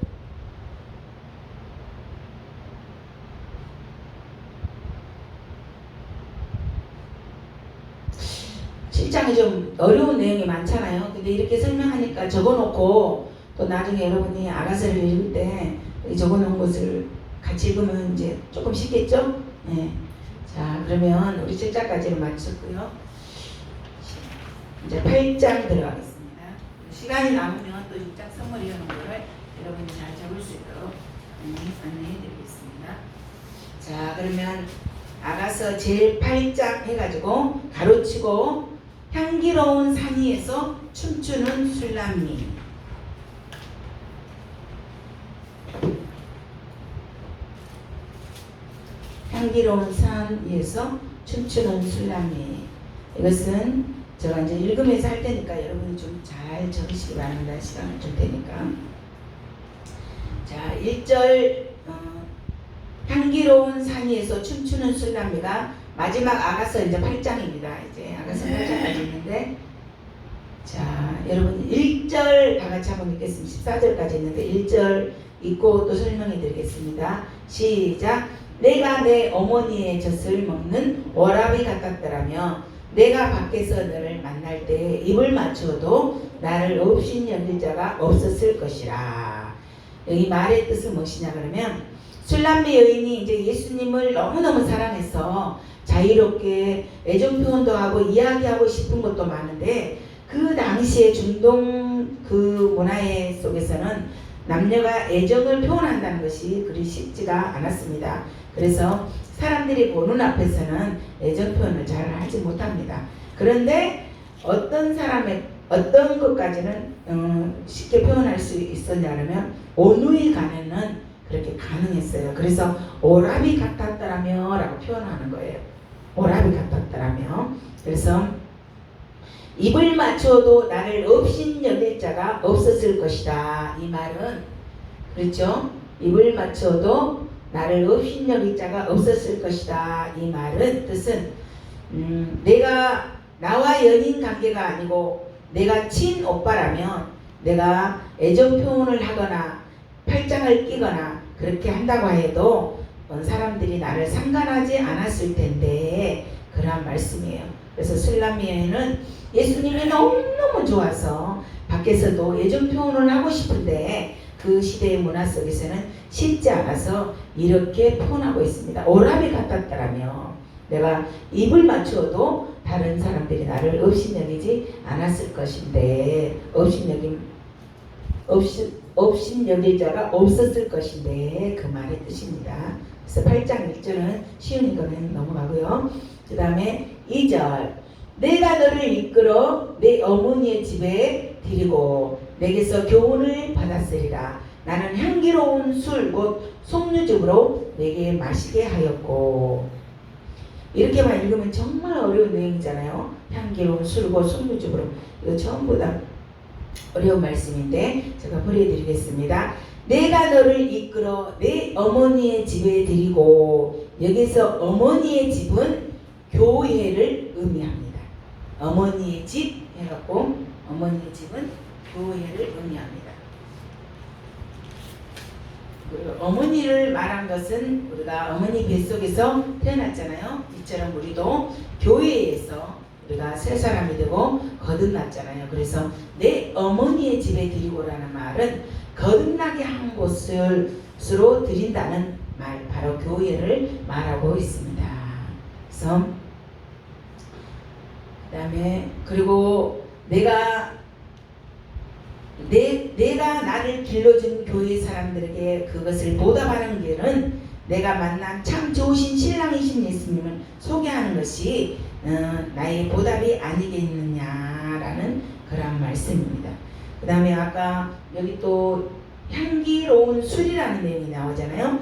실장이 좀 어려운 내용이 많잖아요. 근데 이렇게 설명하니까 적어놓고 또 나중에 여러분이 아가서를 읽을 때 적어놓은 것을 같이 읽으면 이제 조금 쉽겠죠? 네. 자, 그러면 우리 7장까지는 마쳤고요. 이제 8장 들어가겠습니다. 시간이 남으면 또 6장 선물 이어놓은 거를 여러분이 잘 적을 수 있도록 안내해 드리겠습니다. 자, 그러면 아가서 제일 8장 해가지고 가로치고 향기로운 산 위에서 춤추는 술람미. 향기로운 산 위에서 춤추는 술람미. 이것은 제가 이제 읽으면서 할 테니까 여러분이 좀 잘 적으시기 바랍니다. 시간을 줄 테니까. 자, 1절 향기로운 산 위에서 춤추는 술람미가 마지막 아가서 이제 8장입니다. 이제 아가서 8장까지 있는데, 자, 여러분 1절 다 같이 한번 읽겠습니다. 14절까지 있는데 1절 읽고 또 설명해 드리겠습니다. 시작. 내가 내 어머니의 젖을 먹는 워라비 같았더라며 내가 밖에서 너를 만날 때 입을 맞추어도 나를 없인 여길 자가 없었을 것이라. 여기 말의 뜻은 무엇이냐 그러면 술람미 여인이 이제 예수님을 너무너무 사랑해서 자유롭게 애정 표현도 하고 이야기하고 싶은 것도 많은데 그 당시에 중동 그 문화의 속에서는 남녀가 애정을 표현한다는 것이 그리 쉽지가 않았습니다. 그래서 사람들이 보는 앞에서는 애정 표현을 잘 하지 못합니다. 그런데 어떤 사람의 어떤 것까지는 쉽게 표현할 수 있었냐면 온누이 가면은 그렇게 가능했어요. 그래서 오라비 같았더라며 라고 표현하는 거예요. 오라비 같았더라며. 그래서 입을 맞춰도 나를 없인 여길 자가 없었을 것이다. 이 말은 그렇죠. 입을 맞춰도 나를 없인 여길 자가 없었을 것이다. 이 말은 뜻은 내가 나와 연인 관계가 아니고 내가 친오빠라면 내가 애정 표현을 하거나 팔짱을 끼거나 그렇게 한다고 해도 사람들이 나를 상관하지 않았을 텐데 그러한 말씀이에요. 그래서 술람미에는 예수님이 너무너무 좋아서 밖에서도 애정 표현을 하고 싶은데 그 시대의 문화 속에서는 쉽지 않아서 이렇게 표현하고 있습니다. 오라비 같았더라며 내가 입을 맞추어도 다른 사람들이 나를 업신여기지 않았을 것인데 업신여길 자가 없었을 것인데 그 말의 뜻입니다. 그래서 8장 1절은 쉬운 거는 넘어가고요. 그 다음에 2절 내가 너를 이끌어 내 어머니의 집에 데리고 내게서 교훈을 받았으리라. 나는 향기로운 술 곧 속류즙으로 내게 마시게 하였고. 이렇게만 읽으면 정말 어려운 내용이잖아요. 향기로운 술 곧 속류즙으로. 이거 전부 다 어려운 말씀인데 제가 보여드리겠습니다. 내가 너를 이끌어 내 어머니의 집에 데리고. 여기서 어머니의 집은 교회를 의미합니다. 어머니의 집 해갖고 어머니의 집은 교회를 의미합니다. 그리고 어머니를 말한 것은 우리가 어머니 뱃속에서 태어났잖아요. 이처럼 우리도 교회에서 우리가 새 사람이 되고 거듭났잖아요. 그래서 내 어머니의 집에 드리고라는 말은 거듭나게 한 곳으로 드린다는 말, 바로 교회를 말하고 있습니다. 그래서 그 다음에 그리고 내가 나를 길러준 교회 사람들에게 그것을 보답하는 길은 내가 만난 참 좋으신 신랑이신 예수님을 소개하는 것이 나의 보답이 아니겠느냐라는 그런 말씀입니다. 그 다음에 아까 여기 또 향기로운 술이라는 내용이 나오잖아요.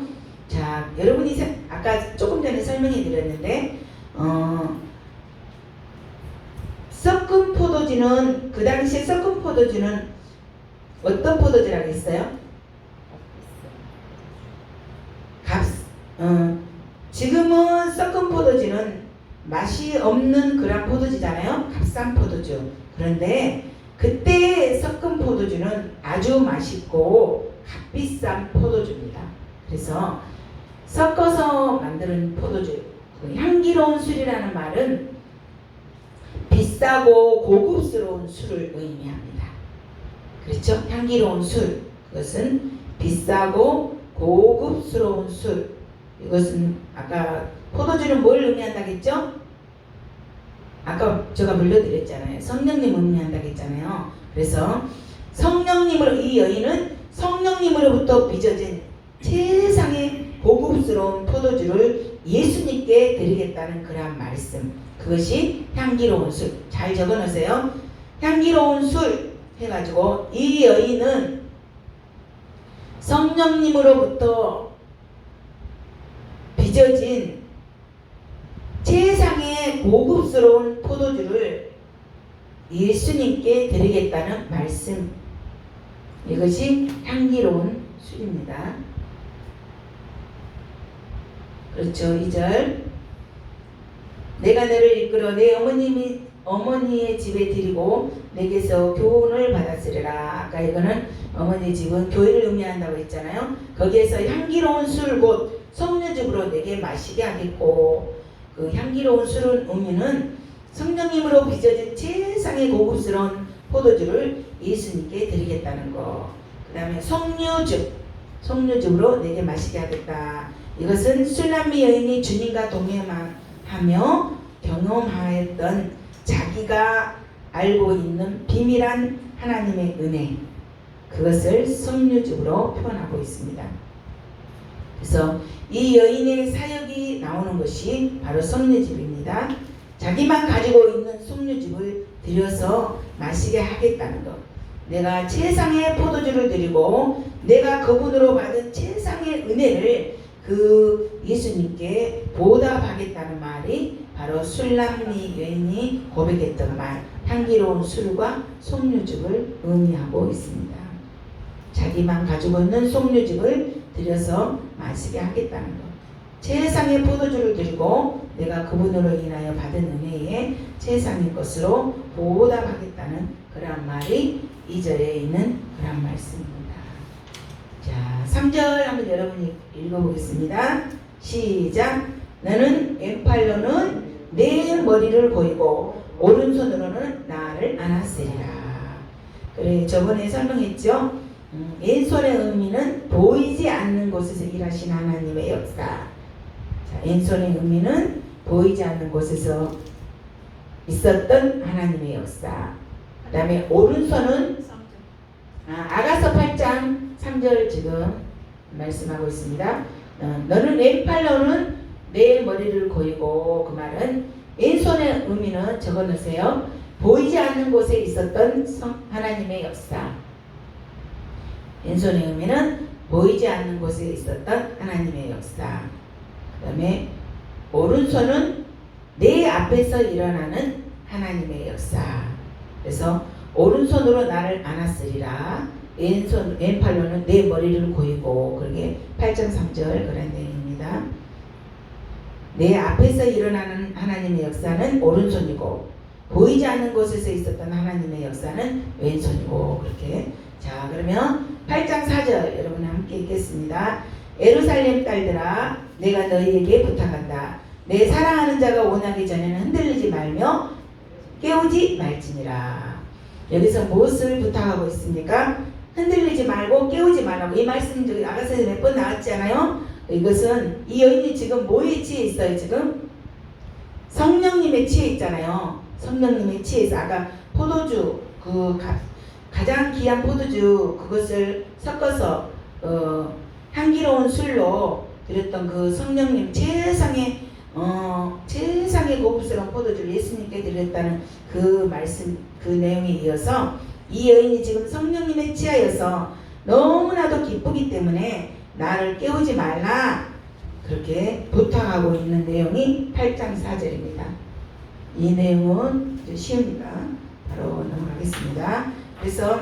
자, 여러분이 아까 조금 전에 설명해 드렸는데 섞은 포도주는 그 당시에 섞은 포도주는 어떤 포도주라고 했어요? 지금은 섞은 포도주는 맛이 없는 그런 포도주잖아요. 값싼 포도주. 그런데 그때 섞은 포도주는 아주 맛있고 값비싼 포도주입니다. 그래서 섞어서 만드는 포도주, 향기로운 술이라는 말은 비싸고 고급스러운 술을 의미합니다. 그렇죠? 향기로운 술, 그것은 비싸고 고급스러운 술. 이것은 아까 포도주는 뭘 의미한다겠죠? 아까 제가 물려드렸잖아요. 성령님 의미한다겠잖아요. 그래서 성령님으로, 이 여인은 성령님으로부터 빚어진 세상의 고급스러운 포도주를 예수님께 드리겠다는 그러한 말씀, 그것이 향기로운 술. 잘 적어놓으세요. 향기로운 술 해가지고 이 여인은 성령님으로부터 빚어진 세상의 고급스러운 포도주를 예수님께 드리겠다는 말씀, 이것이 향기로운 술입니다. 그렇죠. 2절 내가 너를 이끌어 내 어머니의 집에 드리고 내게서 교훈을 받았으리라. 아까 이거는 어머니의 집은 교회를 의미한다고 했잖아요. 거기에서 향기로운 술 곧 속류즙으로 내게 마시게 하겠고, 그 향기로운 술은 의미는 성령님으로 빚어진 세상의 고급스러운 포도주를 예수님께 드리겠다는 거. 그 다음에 속류즙으로 내게 마시게 하겠다. 이것은 술람미 여인이 주님과 동행하며 경험하였던 자기가 알고 있는 비밀한 하나님의 은혜, 그것을 속류즙으로 표현하고 있습니다. 그래서 이 여인의 사역이 나오는 것이 바로 속류즙입니다. 자기만 가지고 있는 속류즙을 들여서 마시게 하겠다는 것. 내가 세상의 포도주를 드리고 내가 그분으로 받은 세상의 은혜를 그 예수님께 보답하겠다는 말이 바로 술람미 여인이 고백했던 말, 향기로운 술과 속류즙을 의미하고 있습니다. 자기만 가지고 있는 속류즙을 들여서 마시게 하겠다는 것. 세상의 포도주를 드리고 내가 그분으로 인하여 받은 은혜의 최상의 것으로 보답하겠다는 그런 말이 2절에 있는 그런 말씀입니다. 자, 3절 한번 여러분이 읽어보겠습니다. 시작. 너는 왼팔로는 내 머리를 고이고 오른손으로는 나를 안았으리라. 그래, 저번에 설명했죠. 왼손의 의미는 보이지 않는 곳에서 일하신 하나님의 역사. 자, 왼손의 의미는 보이지 않는 곳에서 있었던 하나님의 역사. 그 다음에 오른손은 아가서 8장 3절 지금 말씀하고 있습니다. 너는 왼팔로는 내 머리를 고이고, 그 말은 왼손의 의미는 적어놓으세요. 보이지 않는 곳에 있었던 하나님의 역사. 왼손의 의미는 보이지 않는 곳에 있었던 하나님의 역사. 그 다음에 오른손은 내 앞에서 일어나는 하나님의 역사. 그래서 오른손으로 나를 안았으리라. 왼팔로는 내 머리를 고이고, 그러게 8장 3절 그런 내용입니다. 내 앞에서 일어나는 하나님의 역사는 오른손이고, 보이지 않는 곳에서 있었던 하나님의 역사는 왼손이고, 그렇게. 자, 그러면 8장 4절 여러분 함께 읽겠습니다. 예루살렘 딸들아, 내가 너희에게 부탁한다. 내 사랑하는 자가 원하기 전에는 흔들리지 말며 깨우지 말지니라. 여기서 무엇을 부탁하고 있습니까? 흔들리지 말고 깨우지 말라고. 이 말씀 저기 아가서에 몇 번 나왔잖아요. 이것은 이 여인이 지금 뭐에 취해 있어요? 지금 성령님에 취해 있잖아요. 성령님에 취해서 아까 포도주 가장 귀한 포도주 그것을 섞어서 향기로운 술로 드렸던 그 성령님 최상의 고급스러운 포도주를 예수님께 드렸다는 그 말씀, 그 내용에 이어서 이 여인이 지금 성령님에 취하여서 너무나도 기쁘기 때문에 나를 깨우지 말라, 그렇게 부탁하고 있는 내용이 8장 4절입니다. 이 내용은 쉬우니까 바로 넘어가겠습니다. 그래서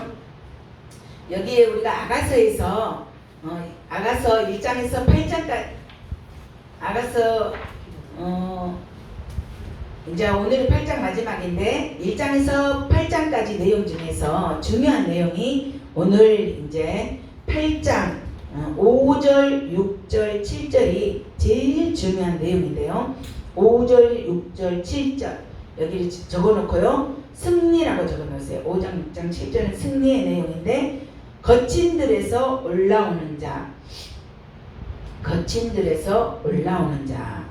여기에 우리가 아가서에서 아가서 1장에서 8장까지 아가서 이제 오늘이 8장 마지막인데 1장에서 8장까지 내용 중에서 중요한 내용이 오늘 이제 8장 5절, 6절, 7절이 제일 중요한 내용인데요. 5절, 6절, 7절 여기를 적어놓고요. 승리라고 적어놓으세요. 5장, 6장, 7절은 승리의 내용인데 거친 들에서 올라오는 자, 거친 들에서 올라오는 자,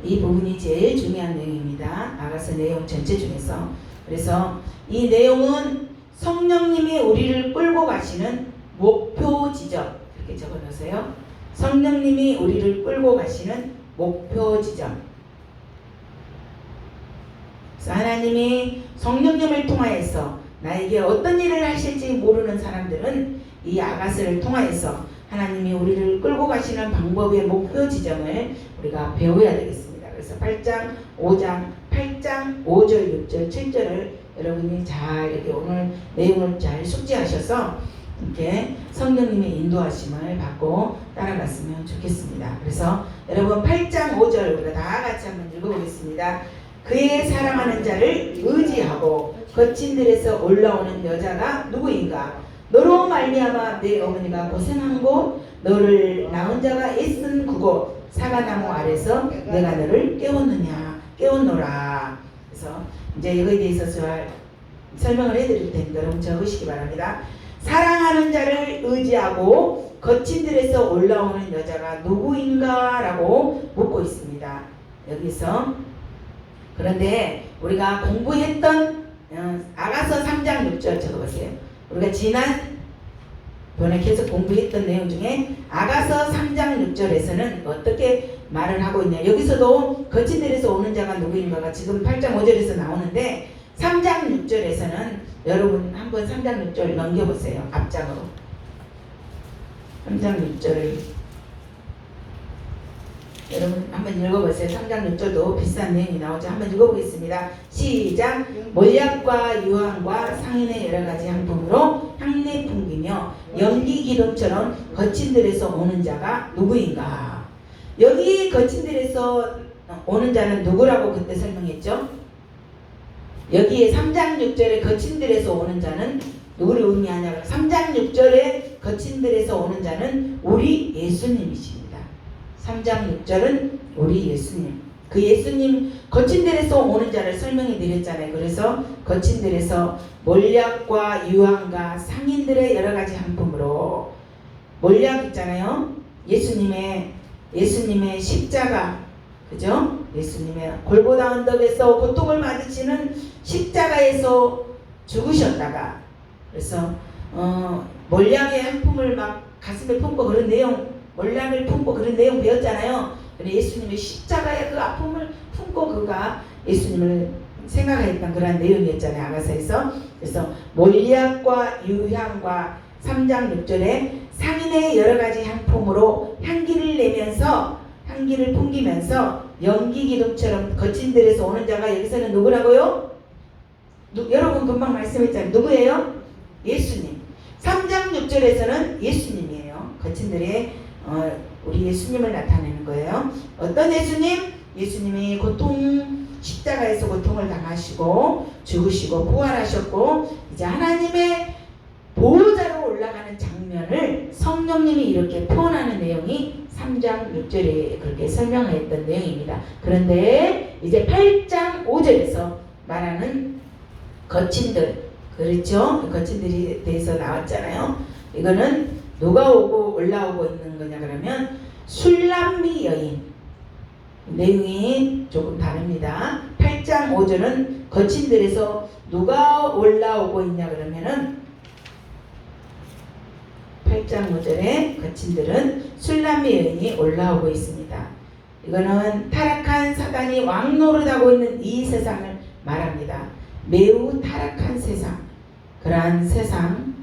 이 부분이 제일 중요한 내용입니다. 아가서 내용 전체 중에서. 그래서 이 내용은 성령님이 우리를 끌고 가시는 목표 지점, 이렇게 적어놓으세요. 성령님이 우리를 끌고 가시는 목표 지점. 그래서 하나님이 성령님을 통하여서 나에게 어떤 일을 하실지 모르는 사람들은 이 아가서를 통하여서 하나님이 우리를 끌고 가시는 방법의 목표 지점을 우리가 배워야 되겠습니다. 그래서 8장, 5장, 8장, 5절, 6절, 7절을 여러분이 잘 이렇게 오늘 내용을 잘 숙지하셔서 이렇게 성령님의 인도하심을 받고 따라갔으면 좋겠습니다. 그래서 여러분 8장 5절 우리가 다 같이 한번 읽어보겠습니다. 그의 사랑하는 자를 의지하고 거친 들에서 올라오는 여자가 누구인가? 너로 말미암아 내 어머니가 고생한 곳, 너를 낳은 자가 애쓴 그곳, 사과나무 아래서 내가 너를 깨웠노라. 그래서 이제 이거에 대해서 설명을 해드릴 테니까 여러분 적으시기 바랍니다. 사랑하는 자를 의지하고 거친 들에서 올라오는 여자가 누구인가? 라고 묻고 있습니다. 여기서. 그런데 우리가 공부했던 아가서 3장 6절 적어보세요. 우리가 지난번에 계속 공부했던 내용 중에 아가서 3장 6절에서는 어떻게 말을 하고 있냐. 여기서도 거친 들에서 오는 자가 누구인가가 지금 8장 5절에서 나오는데 3장 6절에서는 여러분 한번 3장 6절 넘겨보세요. 앞장으로 3장 6절을 여러분 한번 읽어보세요. 3장 6절도 비슷한 내용이 나오죠. 한번 읽어보겠습니다. 시작. 몰약과 유황과 상인의 여러가지 향품으로 향내 풍기며 연기 기름처럼 거친 들에서 오는 자가 누구인가. 여기 거친 들에서 오는 자는 누구라고 그때 설명했죠? 여기에 3장 6절에 거친 들에서 오는 자는 누구를 의미하냐고 3장 6절에 거친 들에서 오는 자는 우리 예수님이십니다. 3장 6절은 우리 예수님. 그 예수님 거친 들에서 오는 자를 설명해 드렸잖아요. 그래서 거친 들에서 몰약과 유황과 상인들의 여러 가지 상품으로 몰약 있잖아요. 예수님의 십자가, 그죠? 예수님의 골고다 언덕에서 고통을 받으시는 십자가에서 죽으셨다가, 그래서 몰약의 한품을 막 가슴에 품고 그런 내용, 몰약을 품고 그런 내용 배웠잖아요. 그래 예수님의 십자가의 그 아픔을 품고 그가 예수님을 생각했던 그런 내용이었잖아요. 아가서에서. 그래서 몰약과 유향과 3장 6절에 상인의 여러 가지 향품으로 향기를 내면서 향기를 풍기면서 연기 기둥처럼 거친 들에서 오는 자가 여기서는 누구라고요? 여러분 금방 말씀했잖아요. 누구예요? 예수님. 3장 6절에서는 예수님이에요. 거친 들에 우리 예수님을 나타내는 거예요. 어떤 예수님? 예수님이 십자가에서 고통을 당하시고 죽으시고 부활하셨고 이제 하나님의 보호자로 올라가는 장면을 성령님이 이렇게 표현하는 내용이 3장 6절에 그렇게 설명했던 내용입니다. 그런데 이제 8장 5절에서 말하는 거친들, 그렇죠? 거친들에 대해서 나왔잖아요. 이거는 누가 오고 올라오고 있는 거냐 그러면 술람미 여인. 내용이 조금 다릅니다. 8장 5절은 거친들에서 누가 올라오고 있냐 그러면은 8장 5절에 거친들은 술람미 여인이 올라오고 있습니다. 이거는 타락한 사단이 왕노릇하고 있는 이 세상을 말합니다. 매우 타락한 세상, 그러한 세상,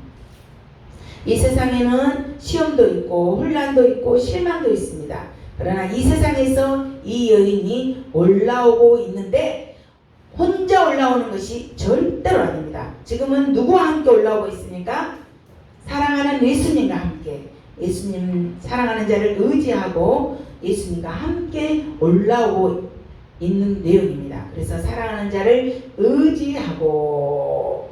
이 세상에는 시험도 있고 혼란도 있고 실망도 있습니다. 그러나 이 세상에서 이 여인이 올라오고 있는데 혼자 올라오는 것이 절대로 아닙니다. 지금은 누구와 함께 올라오고 있습니까? 사랑하는 예수님과 함께, 예수님 사랑하는 자를 의지하고 예수님과 함께 올라오고 있는 내용입니다. 그래서 사랑하는 자를 의지하고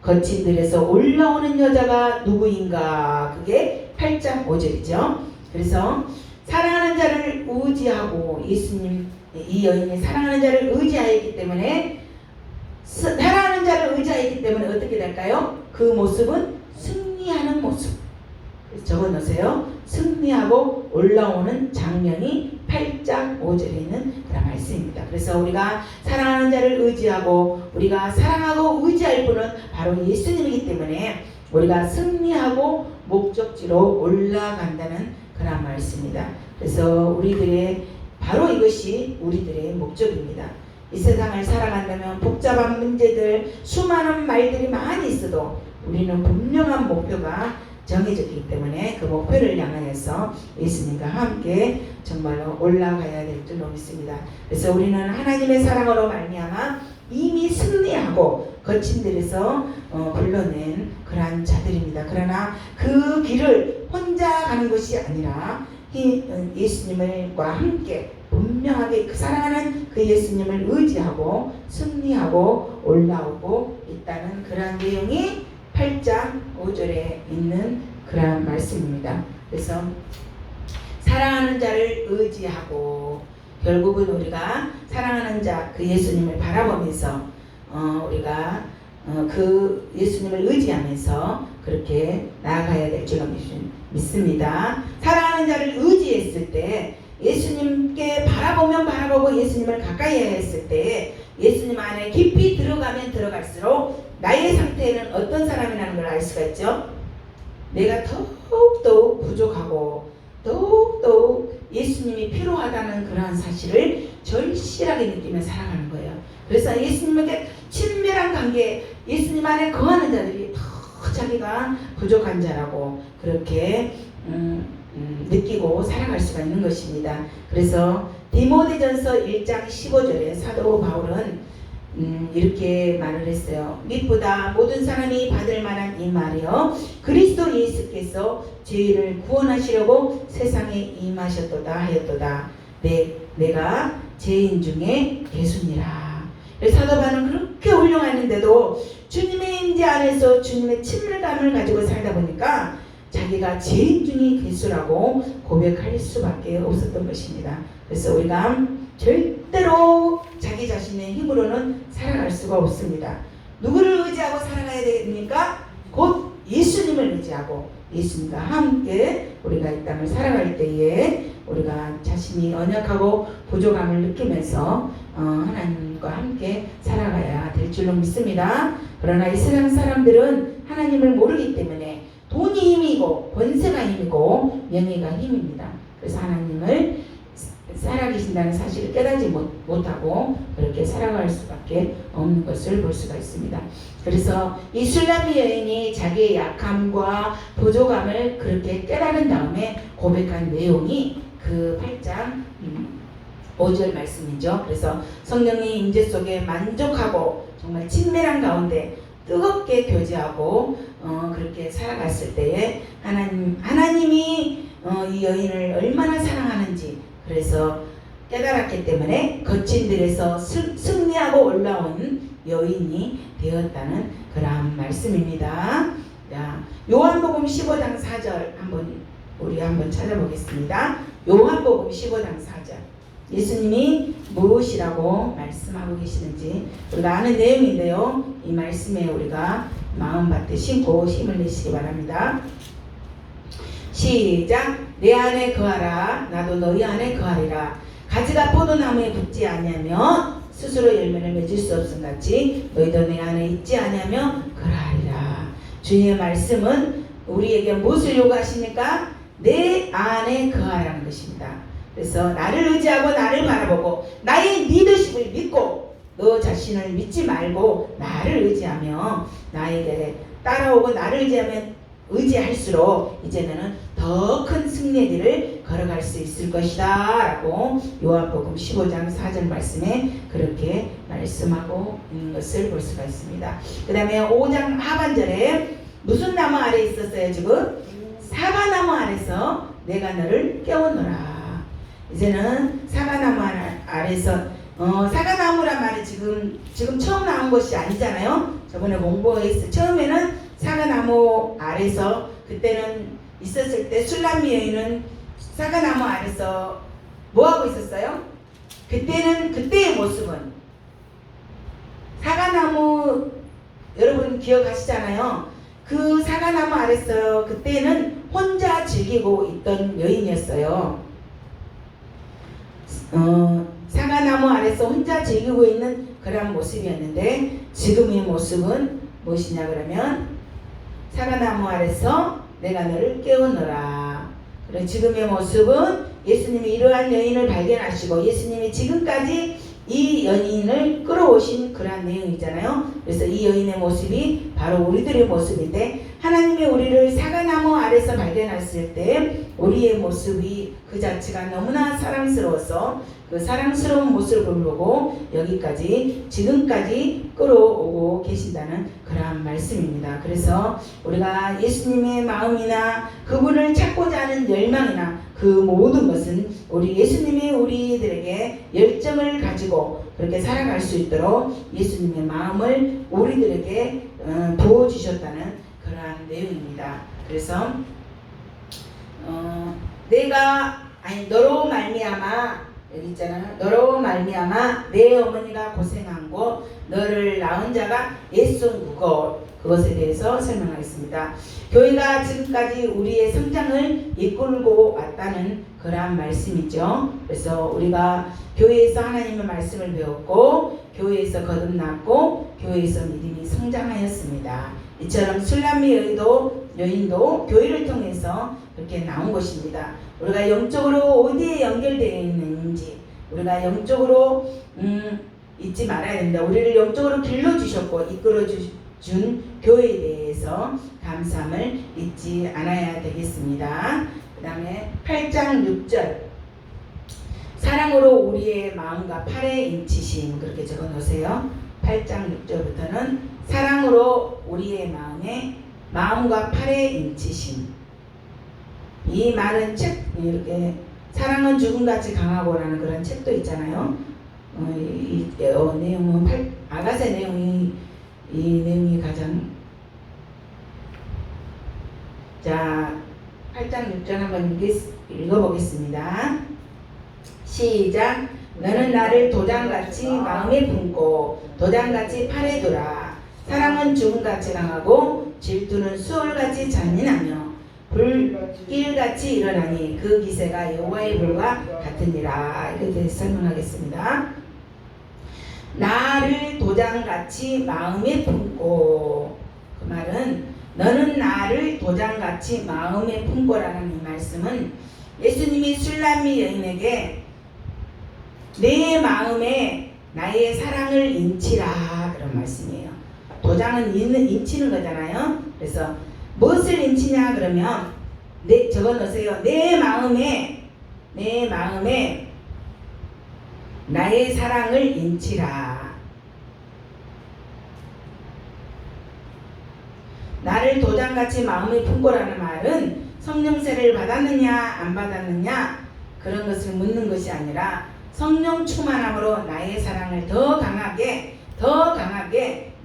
거친 들에서 올라오는 여자가 누구인가? 그게 8장 5절이죠. 그래서 사랑하는 자를 의지하고 예수님, 이 여인이 사랑하는 자를 의지하였기 때문에 사랑하는 자를 의지하였기 때문에 어떻게 될까요? 그 모습은 승리하는 모습. 적어놓으세요. 승리하고 올라오는 장면이 8장 5절에 있는 그런 말씀입니다. 그래서 우리가 사랑하는 자를 의지하고 우리가 사랑하고 의지할 분은 바로 예수님이기 때문에 우리가 승리하고 목적지로 올라간다는 그런 말씀입니다. 그래서 우리들의 바로 이것이 우리들의 목적입니다. 이 세상을 살아간다면 복잡한 문제들, 수많은 말들이 많이 있어도 우리는 분명한 목표가 정해졌기 때문에 그 목표를 향하여서 예수님과 함께 정말로 올라가야 될 줄로 믿습니다. 그래서 우리는 하나님의 사랑으로 말미암아 이미 승리하고 거친 들에서 불러낸 그러한 자들입니다. 그러나 그 길을 혼자 가는 것이 아니라 예수님과 함께 분명하게 그 사랑하는 그 예수님을 의지하고 승리하고 올라오고 있다는 그러한 내용이 8장 5절에 있는 그러한 말씀입니다. 그래서 사랑하는 자를 의지하고 결국은 우리가 사랑하는 자 그 예수님을 바라보면서 우리가 그 예수님을 의지하면서 그렇게 나아가야 될 줄로 믿습니다. 사랑하는 자를 의지했을 때 예수님께 바라보면 바라보고 예수님을 가까이 했을 때 예수님 안에 깊이 들어가면 들어갈수록 나의 상태는 어떤 사람이라는 걸 알 수가 있죠. 내가 더욱더욱 부족하고 더욱더욱 예수님이 필요하다는 그러한 사실을 절실하게 느끼며 살아가는 거예요. 그래서 예수님에게 친밀한 관계, 예수님 안에 거하는 자들이 더 자기가 부족한 자라고 그렇게 느끼고 살아갈 수가 있는 것입니다. 그래서 디모데전서 1장 15절에 사도 바울은 이렇게 말을 했어요. 밑보다 모든 사람이 받을 만한 이 말이요 그리스도 예수께서 죄인을 구원하시려고 세상에 임하셨도다 하였도다. 내가 죄인 중에 개수니라. 사도 바울은 그렇게 훌륭했는데도 주님의 임재 안에서 주님의 친밀감을 가지고 살다 보니까 자기가 죄인 중에 개수라고 고백할 수밖에 없었던 것입니다. 그래서 우리가 절대로 자기 자신의 힘으로는 살아갈 수가 없습니다. 누구를 의지하고 살아가야 됩니까? 곧 예수님을 의지하고 예수님과 함께 우리가 이 땅을 살아갈 때에 우리가 자신이 언약하고 부족함을 느끼면서 하나님과 함께 살아가야 될 줄로 믿습니다. 그러나 이 세상 사람들은 하나님을 모르기 때문에 돈이 힘이고 권세가 힘이고 명예가 힘입니다. 그래서 하나님을 살아계신다는 사실을 깨닫지 못하고 그렇게 살아갈 수밖에 없는 것을 볼 수가 있습니다. 그래서 이 술람미 여인이 자기의 약함과 부족함을 그렇게 깨달은 다음에 고백한 내용이 그 8장 5절 말씀이죠. 그래서 성령의 임재 속에 만족하고 정말 친밀한 가운데 뜨겁게 교제하고 그렇게 살아갔을 때에 하나님이 이 여인을 얼마나 사랑하는지 그래서 깨달았기 때문에 거친 들에서 승리하고 올라온 여인이 되었다는 그러한 말씀입니다. 자, 요한복음 15장 4절 우리 한번 찾아보겠습니다. 요한복음 15장 4절 예수님이 무엇이라고 말씀하고 계시는지 우리가 아는 내용인데요. 이 말씀에 우리가 마음밭에 심고 힘을 내시기 바랍니다. 시작. 내 안에 거하라 나도 너희 안에 거하리라. 가지가 포도나무에 붙지 아니하면 스스로 열매를 맺을 수 없음같이 너희도 내 안에 있지 아니하면 그러하리라. 주님의 말씀은 우리에게 무엇을 요구하십니까? 내 안에 거하라는 것입니다. 그래서 나를 의지하고 나를 바라보고 나의 리더십을 믿고 너 자신을 믿지 말고 나를 의지하며 나에게 따라오고 나를 의지할수록 이제는 더 큰 승리의 길을 걸어갈 수 있을 것이다 라고 요한복음 15장 4절 말씀에 그렇게 말씀하고 있는 것을 볼 수가 있습니다. 그 다음에 5장 하반절에 무슨 나무 아래 있었어요? 지금 사과나무 아래서 내가 너를 깨우노라. 이제는 사과나무 아래서 사과나무란 말이 지금 처음 나온 것이 아니잖아요. 저번에 공부했을 처음에는 사과나무 아래서 그때는 있었을 때 술람미 여인은 사과나무 아래서 뭐 하고 있었어요? 그때의 모습은 사과나무 여러분 기억하시잖아요. 그 사과나무 아래서 그때는 혼자 즐기고 있던 여인이었어요. 사과나무 아래서 혼자 즐기고 있는 그런 모습이었는데 지금의 모습은 무엇이냐 그러면 사과나무 아래서 내가 너를 깨우노라. 그래 지금의 모습은 예수님이 이러한 여인을 발견하시고 예수님이 지금까지 이 여인을 끌어오신 그러한 내용이잖아요. 그래서 이 여인의 모습이 바로 우리들의 모습인데 하나님이 우리를 사과나무 아래서 발견했을 때 우리의 모습이 그 자체가 너무나 사랑스러워서 그 사랑스러운 모습을 보고 여기까지 지금까지 끌어오고 계신다는 그러한 말씀입니다. 그래서 우리가 예수님의 마음이나 그분을 찾고자 하는 열망이나 그 모든 것은 우리 예수님이 우리들에게 열정을 가지고 그렇게 살아갈 수 있도록 예수님의 마음을 우리들에게 부어주셨다는 그러한 내용입니다. 그래서 너로 말미암아 여기 있잖아요. 너로 말미암아 내 어머니가 고생한 거 너를 낳은 자가 애쓴 그것에 대해서 설명하겠습니다. 교회가 지금까지 우리의 성장을 이끌고 왔다는 그러한 말씀이죠. 그래서 우리가 교회에서 하나님의 말씀을 배웠고 교회에서 거듭났고 교회에서 믿음이 성장하였습니다. 이처럼 술람미 여인도 교회를 통해서 그렇게 나온 것입니다. 우리가 영적으로 어디에 연결되어 있는지 우리가 영적으로 잊지 말아야 됩니다. 우리를 영적으로 길러주셨고 이끌어준 교회에 대해서 감사함을 잊지 않아야 되겠습니다. 그 다음에 8장 6절 사랑으로 우리의 마음과 팔에 인치심 그렇게 적어 놓으세요. 8장 6절부터는 사랑으로 우리의 마음과 팔에 인치심. 이 말은 책 이렇게 사랑은 죽음같이 강하고라는 그런 책도 있잖아요. 내용은 아가서 내용이 이 내용이 가장 자 8장 6절 한번 읽어보겠습니다. 시작. 너는 나를 도장같이 마음에 품고 도장같이 팔에 두라. 사랑은 죽음같이 강하고 질투는 수월같이 잔인하며 불길같이 일어나니 그 기세가 여호와의 불과 같으니라. 이렇게 대해서 설명하겠습니다. 나를 도장같이 마음에 품고, 그 말은 너는 나를 도장같이 마음에 품고라는 이 말씀은 예수님이 술람미 여인에게 내 마음에 나의 사랑을 인치라 그런 말씀이에요. 도장은 인치는 거잖아요. 그래서 무엇을 인치냐 그러면 적어 놓으세요. 내 마음에 나의 사랑을 인치라. 나를 도장같이 마음에 품고라는 말은 성령세를 받았느냐 안 받았느냐 그런 것을 묻는 것이 아니라 성령 충만함으로 나의 사랑을 더 강하게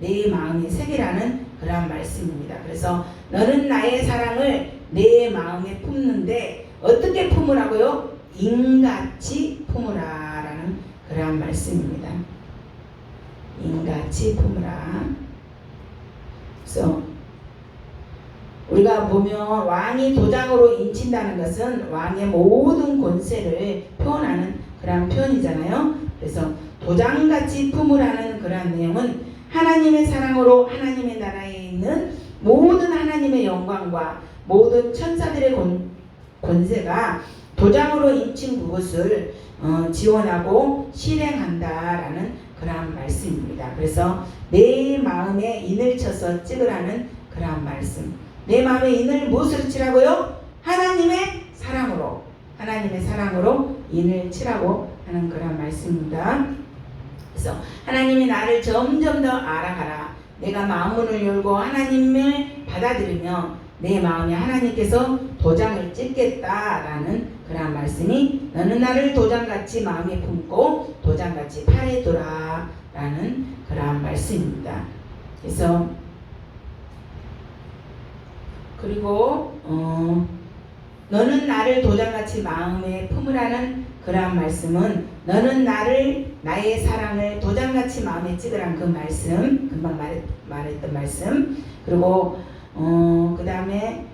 내 마음에 새기라는 그런 말씀입니다. 그래서 너는 나의 사랑을 내 마음에 품는데 어떻게 품으라고요? 인같이 품으라라는 그런 말씀입니다. 인같이 품으라. 그래서 우리가 보면 왕이 도장으로 인친다는 것은 왕의 모든 권세를 표현하는 그런 표현이잖아요. 그래서 도장같이 품으라는 그런 내용은 하나님의 사랑으로 하나님의 나라에 있는 모든 하나님의 영광과 모든 천사들의 권세가 도장으로 인친 그것을 지원하고 실행한다라는 그런 말씀입니다. 그래서 내 마음에 인을 쳐서 찍으라는 그런 말씀. 내 마음에 인을 무엇으로 치라고요? 하나님의 사랑으로 인을 치라고 하는 그런 말씀입니다. 그래서 하나님이 나를 점점 더 알아가라. 내가 마음문을 열고 하나님을 받아들이며 내 마음에 하나님께서 도장을 찍겠다라는 그런 말씀이 너는 나를 도장같이 마음에 품고 도장같이 팔에 두라라는 그런 말씀입니다. 그래서 그리고 너는 나를 도장같이 마음에 품으라는 그러한 말씀은 너는 나의 사랑을 도장같이 마음에 찍으라는 그 말씀, 금방 말했던 말씀. 그리고 그 다음에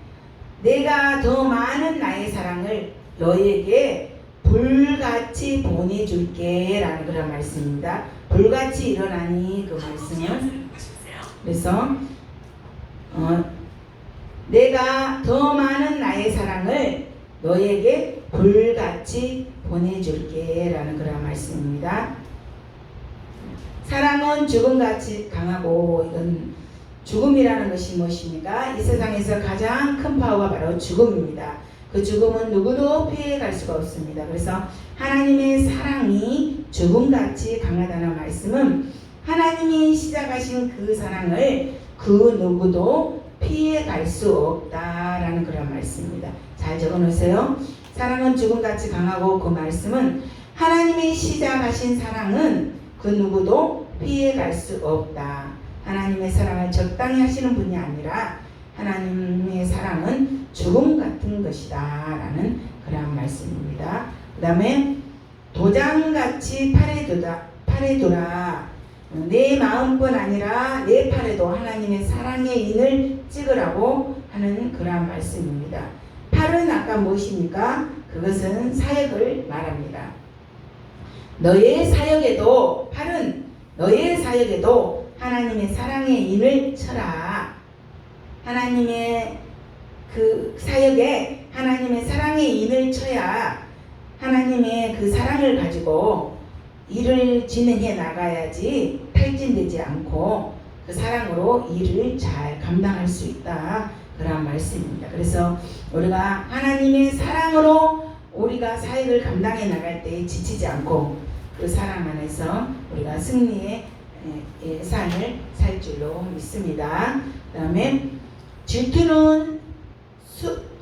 내가 더 많은 나의 사랑을 너에게 불같이 보내줄게 라는 그런 말씀입니다. 불같이 일어나니 그 말씀은 그래서 내가 더 많은 나의 사랑을 너에게 불같이 보내줄게 라는 그런 말씀입니다. 사랑은 죽음같이 강하고 이건 죽음이라는 것이 무엇입니까? 이 세상에서 가장 큰 파워가 바로 죽음입니다. 그 죽음은 누구도 피해갈 수가 없습니다. 그래서 하나님의 사랑이 죽음같이 강하다는 말씀은 하나님이 시작하신 그 사랑을 그 누구도 피해갈 수 없다라는 그런 말씀입니다. 잘 적어놓으세요. 사랑은 죽음같이 강하고 그 말씀은 하나님이 시작하신 사랑은 그 누구도 피해갈 수 없다. 하나님의 사랑을 적당히 하시는 분이 아니라 하나님의 사랑은 죽음 같은 것이다 라는 그런 말씀입니다. 그 다음에 도장같이 팔에 두라. 내 마음뿐 아니라 내 팔에도 하나님의 사랑의 인을 찍으라고 하는 그러한 말씀입니다. 팔은 아까 무엇입니까? 그것은 사역을 말합니다. 너의 사역에도 하나님의 사랑의 인을 쳐라. 하나님의 그 사역에 하나님의 사랑의 인을 쳐야 하나님의 그 사랑을 가지고 일을 진행해 나가야지 탈진되지 않고 그 사랑으로 일을 잘 감당할 수 있다. 그런 말씀입니다. 그래서 우리가 하나님의 사랑으로 우리가 사역을 감당해 나갈 때 지치지 않고 그 사랑 안에서 우리가 승리의 삶을 살 줄로 믿습니다. 그 다음에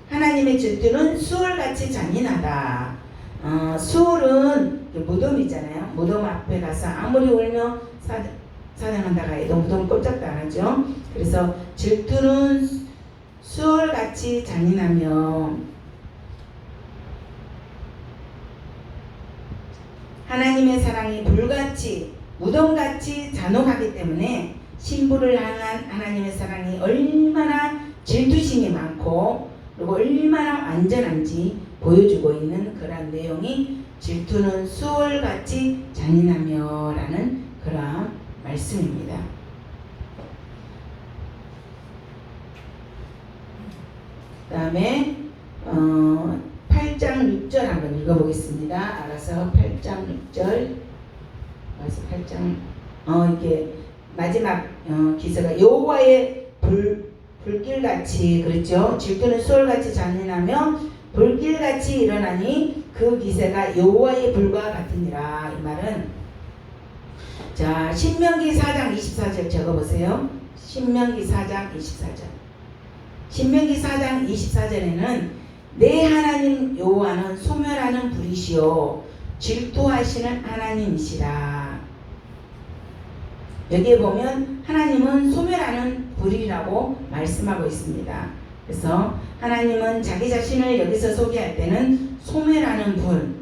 하나님의 질투는 수월같이 잔인하다. 수월은 그 무덤 있잖아요. 무덤 앞에 가서 아무리 울며 사냥한다가 해도 무덤 꼼짝도 안 하죠. 그래서 질투는 수월같이 잔인하며 하나님의 사랑이 불같이 무덤같이 잔혹하기 때문에 신부를 향한 하나님의 사랑이 얼마나 질투심이 많고 그리고 얼마나 완전한지 보여주고 있는 그러한 내용이 질투는 수월같이 잔인하며 라는 그러한 말씀입니다. 그 다음에 8장 6절 한번 읽어보겠습니다. 알아서 8장 6절 알아서 8장 이게 마지막 기사가 여호와의 불길같이 그랬죠. 질투는 수월같이 잔인하며 불길같이 일어나니 그 기세가 여호와의 불과 같으니라. 이 말은 자 신명기 4장 24절 적어보세요. 신명기 4장 24절. 신명기 4장 24절에는 내 하나님 여호와는 소멸하는 불이시요 질투하시는 하나님이시라. 여기에 보면 하나님은 소멸하는 불이라고 말씀하고 있습니다. 그래서 하나님은 자기 자신을 여기서 소개할 때는 소멸하는 불.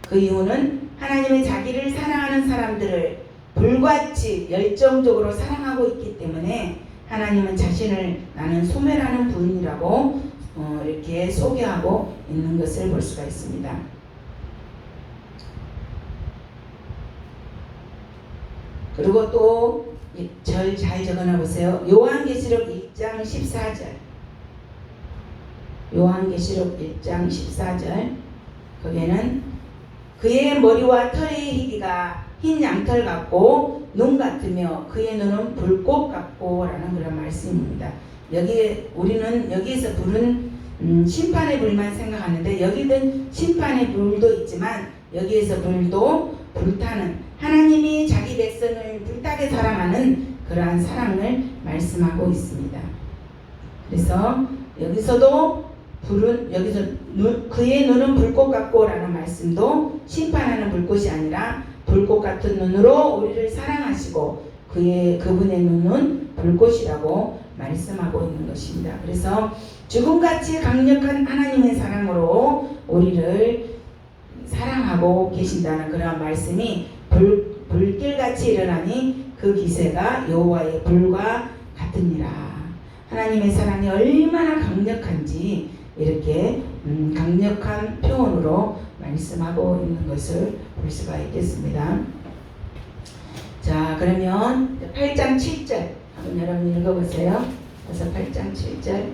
그 이유는 하나님은 자기를 사랑하는 사람들을 불같이 열정적으로 사랑하고 있기 때문에 하나님은 자신을 나는 소멸하는 분이라고 이렇게 소개하고 있는 것을 볼 수가 있습니다. 그리고 또 절 잘 적어놔 보세요. 요한계시록 1장 14절. 요한계시록 1장 14절. 거기에는 그의 머리와 털의 희기가 흰 양털 같고 눈 같으며 그의 눈은 불꽃 같고 라는 그런 말씀입니다. 우리는 여기에서 불은 심판의 불만 생각하는데 여기는 심판의 불도 있지만 여기에서 불도 불타는 하나님이 자기 백성을 불타게 사랑하는 그러한 사랑을 말씀하고 있습니다. 그래서 여기서도 불은 여기서 그의 눈은 불꽃 같고 라는 말씀도 심판하는 불꽃이 아니라 불꽃 같은 눈으로 우리를 사랑하시고 그분의 눈은 불꽃이라고 말씀하고 있는 것입니다. 그래서 죽음같이 강력한 하나님의 사랑으로 우리를 사랑하고 계신다는 그런 말씀이 불길같이 일어나니 그 기세가 여호와의 불과 같으니라. 하나님의 사랑이 얼마나 강력한지 이렇게 강력한 표현으로 말씀하고 있는 것을 볼 수가 있겠습니다. 자, 그러면 8장 7절 한번 여러분 읽어보세요. 그래서 8장 7절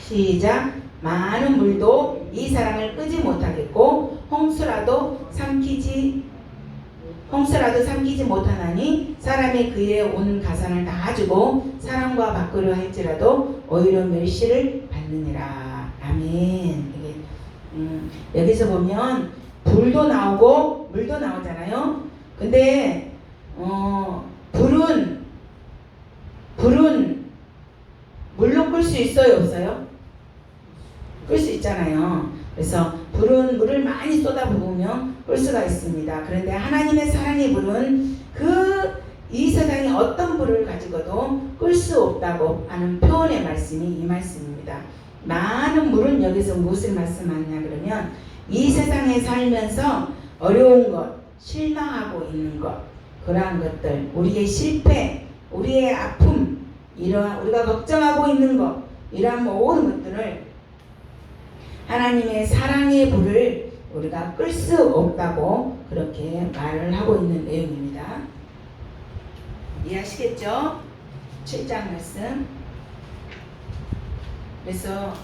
시작. 많은 물도 이 사랑을 끄지 못하겠고 홍수라도 삼키지 못하나니 사람이 그의 온 가산을 다 주고 사랑과 바꾸려 할지라도 오히려 멸시를 받느니라. 아멘. 여기서 보면 불도 나오고 물도 나오잖아요. 근데 불은 물로 끌 수 있어요, 없어요? 끌 수 있잖아요. 그래서 불은 물을 많이 쏟아부으면 끌 수가 있습니다. 그런데 하나님의 사랑의 불은 이 세상에 어떤 불을 가지고도 끌 수 없다고 하는 표현의 말씀이 이 말씀입니다. 많은 물은 여기서 무엇을 말씀하느냐 그러면 이 세상에 살면서 어려운 것, 실망하고 있는 것, 그러한 것들, 우리의 실패, 우리의 아픔, 이러한 우리가 걱정하고 있는 것, 이러한 모든 것들을 하나님의 사랑의 불을 우리가 끌 수 없다고 그렇게 말을 하고 있는 내용입니다. 이해하시겠죠? 7장 말씀. 그래서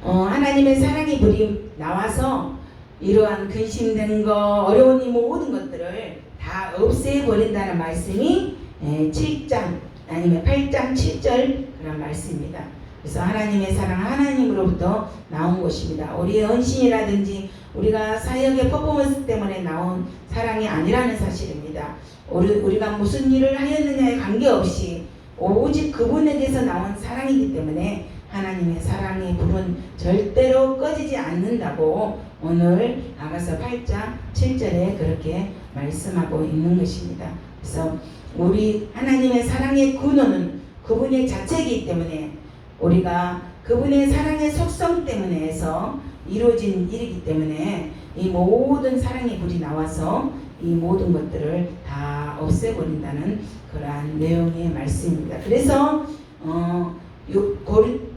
하나님의 사랑의 불이 나와서 이러한 근심되는 것, 어려운 이 모든 것들을 다 없애버린다는 말씀이 7장 아니면 8장 7절 그런 말씀입니다. 그래서 하나님의 사랑은 하나님으로부터 나온 것입니다. 우리의 헌신이라든지 우리가 사역의 퍼포먼스 때문에 나온 사랑이 아니라는 사실입니다. 우리가 무슨 일을 하였느냐에 관계없이 오직 그분에게서 나온 사랑이기 때문에 하나님의 사랑의 불은 절대로 꺼지지 않는다고 오늘 아가서 8장 7절에 그렇게 말씀하고 있는 것입니다. 그래서 우리 하나님의 사랑의 근원은 그분의 자체이기 때문에 우리가 그분의 사랑의 속성 때문에 해서 이루어진 일이기 때문에 이 모든 사랑의 불이 나와서 이 모든 것들을 다 없애버린다는 그러한 내용의 말씀입니다. 그래서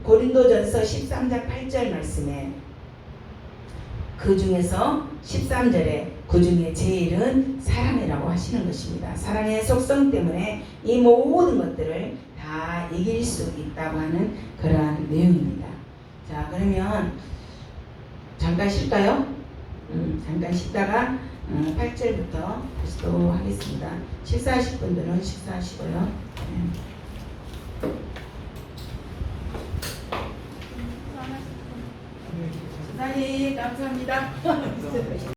고린도전서 13장 8절 말씀에 그 중에서 13절에 그 중에 제일은 사랑이라고 하시는 것입니다. 사랑의 속성 때문에 이 모든 것들을 다 이길 수 있다고 하는 그러한 내용입니다. 자, 그러면 잠깐 쉴까요? 잠깐 쉬다가 8절부터 다시 또 하겠습니다. 식사하실 분들은 식사하시고요. 수사님 감사합니다.